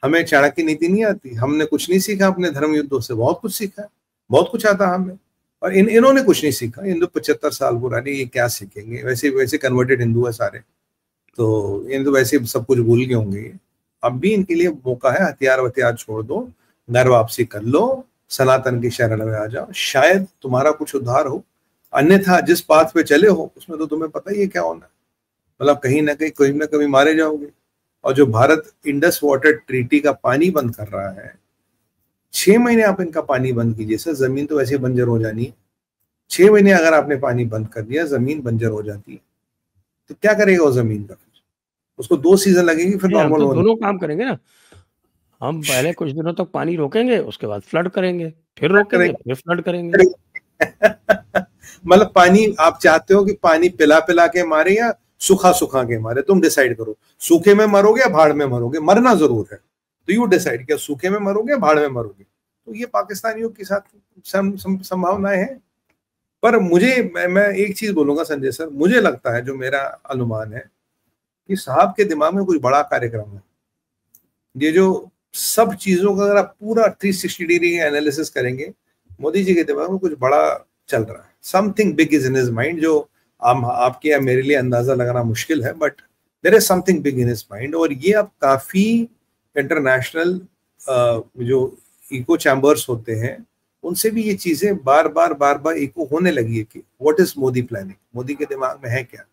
हमें चाणक्य नीति नहीं आती, हमने कुछ नहीं सीखा अपने धर्म युद्धों से, बहुत कुछ सीखा है, बहुत कुछ आता हमें, और इन्होंने कुछ नहीं सीखा, हिंदू 75 साल पुराने, ये क्या सीखेंगे, वैसे वैसे कन्वर्टेड हिंदू है सारे, तो इन तो वैसे सब कुछ भूल गए होंगे। अब भी इनके लिए मौका है, हथियार वथियार छोड़ दो, घर वापसी कर लो, सनातन की शरण में आ जाओ, शायद तुम्हारा कुछ उद्धार हो, अन्यथा जिस पाथ पे चले हो उसमें तो तुम्हें पता ही है क्या होना है, मतलब कहीं ना कहीं मारे जाओगे। और जो भारत इंडस वाटर ट्रीटी का पानी बंद कर रहा है, 6 महीने आप इनका पानी बंद कीजिए सर, जमीन तो वैसे बंजर हो जानी है, 6 महीने अगर आपने पानी बंद कर दिया जमीन बंजर हो जाती है, तो क्या करेगा वो जमीन का, उसको 2 सीजन लगेगी फिर हम नॉर्मल तो होने। दोनों काम करेंगे ना, हम पहले कुछ दिनों तक पानी रोकेंगे, उसके बाद फ्लड करेंगे, फिर रोकेंगे, फिर फ्लड करेंगे। मतलब पानी आप चाहते हो कि पानी पिला पिला के मारे या सूखा सुखा के मारे, तुम डिसाइड करो, सूखे में मरोगे या भाड़ में मरोगे, मरना जरूर है, तो यू डिसाइड, क्या सूखे में मरोगे या भाड़ में मरोगे। तो ये पाकिस्तानियों के साथ संभावनाएं हैं। पर मैं एक चीज बोलूंगा संजय सर, मुझे लगता है, जो मेरा अनुमान है, कि साहब के दिमाग में कुछ बड़ा कार्यक्रम है। ये जो सब चीजों का अगर आप पूरा 360 डिग्री एनालिसिस करेंगे, मोदी जी के दिमाग में कुछ बड़ा चल रहा है, something big is in his mind, जो आपके या मेरे लिए अंदाजा लगाना मुश्किल है, but there is something big in his mind. और ये अब काफी इंटरनेशनल जो इको चैम्बर्स होते हैं उनसे भी ये चीजें बार बार इको होने लगी है कि what is Modi planning, Modi के दिमाग में है क्या।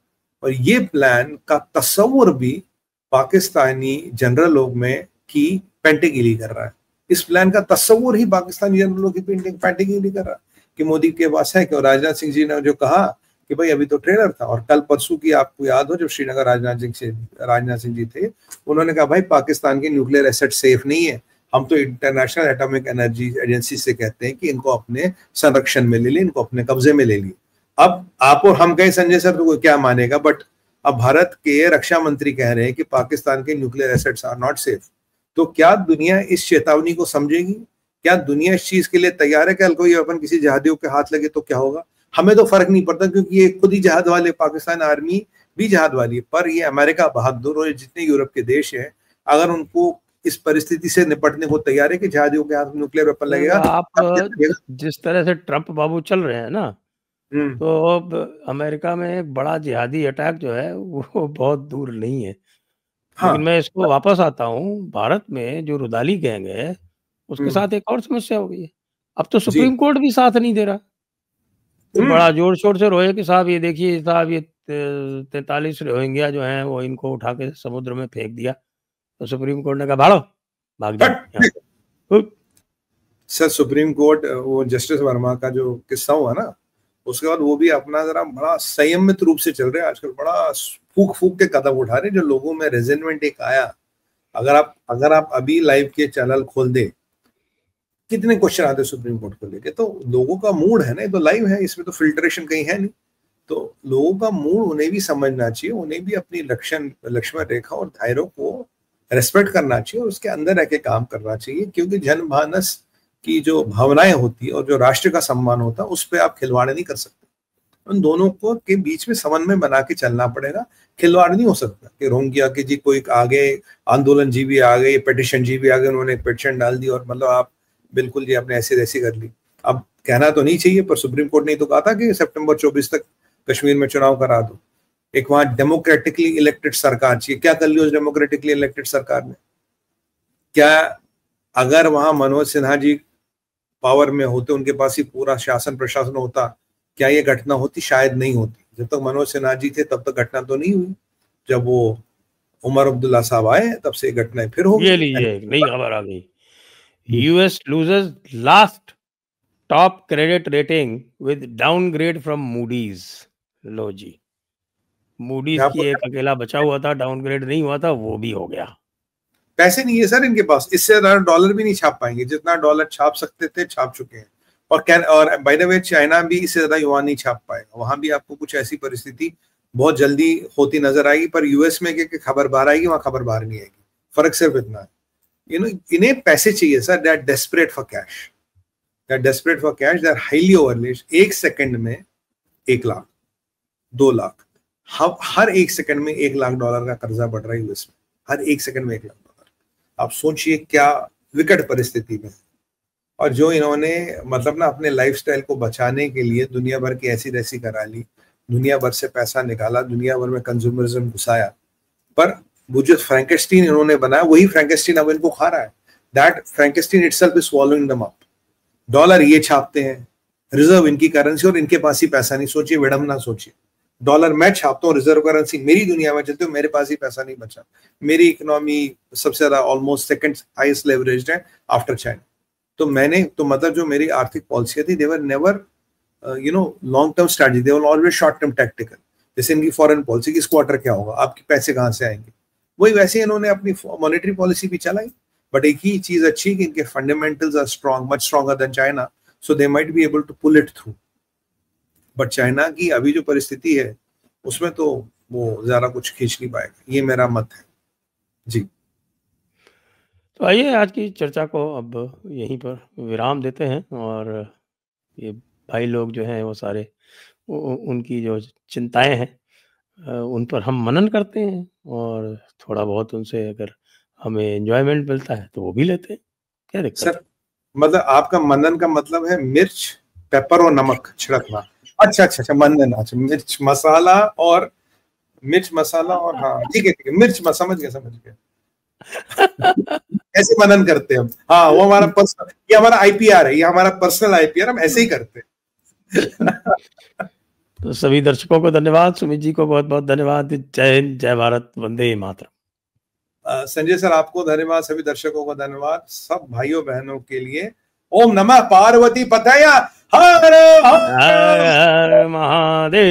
और ये प्लान का तस्वुर भी पाकिस्तानी जनरलों में की पेंटिगिरी कर रहा है, इस प्लान का तस्वुर ही पाकिस्तानी जनरलों की पेंटिगिरी कर रहा है कि मोदी के पास है क्या। और राजनाथ सिंह जी ने जो कहा कि भाई अभी तो ट्रेलर था, और कल परसों की आपको याद हो जब श्रीनगर राजनाथ सिंह जी थे, उन्होंने कहा भाई पाकिस्तान के न्यूक्लियर एसेट सेफ नहीं है, हम तो इंटरनेशनल एटॉमिक एनर्जी एजेंसी से कहते हैं कि इनको अपने संरक्षण में ले लिए, इनको अपने कब्जे में ले लिए। अब आप और हम कहें संजय सर तो क्या मानेगा, बट अब भारत के रक्षा मंत्री कह रहे हैं कि पाकिस्तान के nuclear assets are not safe. तो क्या दुनिया इस चेतावनी को समझेगी, क्या दुनिया इस चीज के लिए तैयार है कि कल कोई अपन किसी जहादियों के हाथ लगे तो क्या होगा। हमें तो फर्क नहीं पड़ता क्योंकि ये खुद ही जहाद वाले, पाकिस्तान आर्मी भी जहाद वाली है, पर ये अमेरिका बहादुर और जितने यूरोप के देश हैं अगर उनको इस परिस्थिति से निपटने को तैयार है कि जहादियों के हाथ में न्यूक्लियर वेपन लगेगा। आप जिस तरह से ट्रंप बाबू चल रहे हैं ना, तो अब अमेरिका में एक बड़ा जिहादी अटैक जो है वो बहुत दूर नहीं है। हाँ, लेकिन मैं इसको वापस आता हूँ, भारत में जो रुदाली गैंग है उसके साथ एक और समस्या हो गई है। अब तो सुप्रीम कोर्ट भी साथ नहीं दे रहा। फिर बड़ा जोर शोर से रोए कि साहब ये देखिए साहब, ये 43 रोहिंग्या जो हैं वो इनको उठा के समुद्र में फेंक दिया। तो सुप्रीम कोर्ट ने कहा भागो, भाग जाओ। सर सुप्रीम कोर्ट, वो जस्टिस वर्मा का जो किस्सा हुआ ना, उसके बाद वो भी अपना जरा बड़ा संयमित रूप से चल रहे हैं आजकल, बड़ा फूक फूक के कदम उठा रहे हैं, जो लोगों में रेजिनमेंट एक आया। अगर आप अभी लाइव के चैनल खोल दे, कितने क्वेश्चन आते हैं सुप्रीम कोर्ट को लेके, तो लोगों का मूड है ना, तो लाइव है, इसमें तो फिल्ट्रेशन कहीं है नहीं, तो लोगों का मूड उन्हें भी समझना चाहिए, उन्हें भी अपनी लक्ष्मण रेखा और दायरों को रेस्पेक्ट करना चाहिए और उसके अंदर रह के काम करना चाहिए, क्योंकि जनमानस की जो भावनाएं होती है और जो राष्ट्र का सम्मान होता है उस पर आप खिलवाड़ नहीं कर सकते। उन दोनों को के बीच में समन्वय बना के चलना पड़ेगा, खिलवाड़ नहीं हो सकता कि रोहिंग्या के जी कोई आगे आंदोलन जीवी आ गए, पिटिशन जीवी आ गए, उन्होंने पिटिशन डाल दी और मतलब आप बिल्कुल जी आपने ऐसी वैसी कर ली। अब कहना तो नहीं चाहिए पर सुप्रीम कोर्ट ने तो कहा था कि सितंबर 24 तक कश्मीर में चुनाव करा दो। एक वहां डेमोक्रेटिकली इलेक्टेड सरकार चाहिए, क्या कर लिया उस डेमोक्रेटिकली इलेक्टेड सरकार ने? क्या अगर वहां मनोज सिन्हा जी पावर में होते, उनके पास ही पूरा शासन प्रशासन होता, क्या ये घटना होती? शायद नहीं होती। जब तक मनोज सिन्हा जी थे तब तक घटना तो नहीं हुई, जब वो उमर अब्दुल्ला साहब आए तब से घटनाएं फिर हो ये गई। लीजिए एक नई खबर आ गई, US loses last top credit rating with downgrade from Moody's. लो जी, मूडीज की एक अकेला बचा हुआ था, डाउनग्रेड नहीं हुआ था, वो भी हो गया। पैसे नहीं है सर इनके पास, इससे ज्यादा डॉलर भी नहीं छाप पाएंगे, जितना डॉलर छाप सकते थे छाप चुके हैं। और बाय द वे चाइना भी इससे ज्यादा युआन नहीं छाप पाएगा, वहां भी आपको कुछ ऐसी परिस्थिति बहुत जल्दी होती नजर आएगी। पर यूएस में कि खबर बाहर आएगी, वहां खबर बाहर नहीं आएगी, फर्क सिर्फ इतना है। इन्हें पैसे चाहिए sir, they are desperate for cash, they are desperate for cash, they are highly overlays. एक सेकंड में 1 लाख 2 लाख, हर एक सेकंड में $1 लाख का कर्जा बढ़ रहा है यूएस में, हर एक सेकंड में $1 लाख। आप सोचिए क्या विकट परिस्थिति में। और जो इन्होंने मतलब ना अपने लाइफस्टाइल को बचाने के लिए दुनिया भर की ऐसी तैसी करा ली, दुनिया भर से पैसा निकाला, दुनिया भर में कंज्यूमरिज्म घुसाया, पर वो जो फ्रैंकेस्टीन इन्होंने बनाया वही फ्रैंकेस्टीन अब इनको खा रहा है। That Frankenstein itself is swallowing them up। Dollar ये छापते हैं, रिजर्व इनकी करेंसी, और इनके पास ही पैसा नहीं। सोचिए विडम्बना, सोचिए डॉलर मैं छापता हूँ, रिजर्व करेंसी मेरी दुनिया में चलती है, मेरे पास ही पैसा नहीं बचा। मेरी इकोनॉमी सबसे ज्यादा ऑलमोस्ट सेकंड हाईएस्ट लेवरेज्ड है आफ्टर चाइना। तो मैंने तो मतलब जो मेरी आर्थिक पॉलिसी थी, they were never long term strategy, they were always short term tactical. जैसे इनकी फॉरेन पॉलिसी, किस क्वार्टर क्या होगा, आपके पैसे कहाँ से आएंगे, वही वैसे इन्होंने अपनी मॉनेटरी पॉलिसी भी चलाई। बट एक ही चीज अच्छी है कि इनके fundamentals are strong, much stronger than China, so they might be able to pull it through. But China की अभी जो परिस्थिति है उसमें तो वो ज्यादा कुछ खींच नहीं पाएगा, ये मेरा मत है जी। तो आइए आज की चर्चा को अब यहीं पर विराम देते हैं, और ये भाई लोग जो हैं वो सारे उनकी जो चिंताएं हैं उन पर हम मनन करते हैं, और थोड़ा बहुत उनसे अगर हमें एंजॉयमेंट मिलता है तो वो भी लेते हैं, क्या दिक्कत है? सर मतलब आपका मनन का मतलब है मिर्च, पेपर और नमक छिड़कना? अच्छा अच्छा अच्छा, मनन, अच्छा मिर्च मसाला और हाँ ठीक है मिर्च समझ गया ऐसे मनन करते हैं हम। हाँ वो हमारा पर्सनल, ये हमारा आईपीआर है, ये हमारा पर्सनल आईपीआर, हम ऐसे ही करते हैं। तो सभी दर्शकों को धन्यवाद, सुमित जी को बहुत बहुत धन्यवाद। जय हिंद, जय भारत, वंदे मातरम। संजय सर आपको धन्यवाद, सभी दर्शकों को धन्यवाद, सब भाइयों बहनों के लिए ओम नमः पार्वती पतया, हर हर हर महादेव।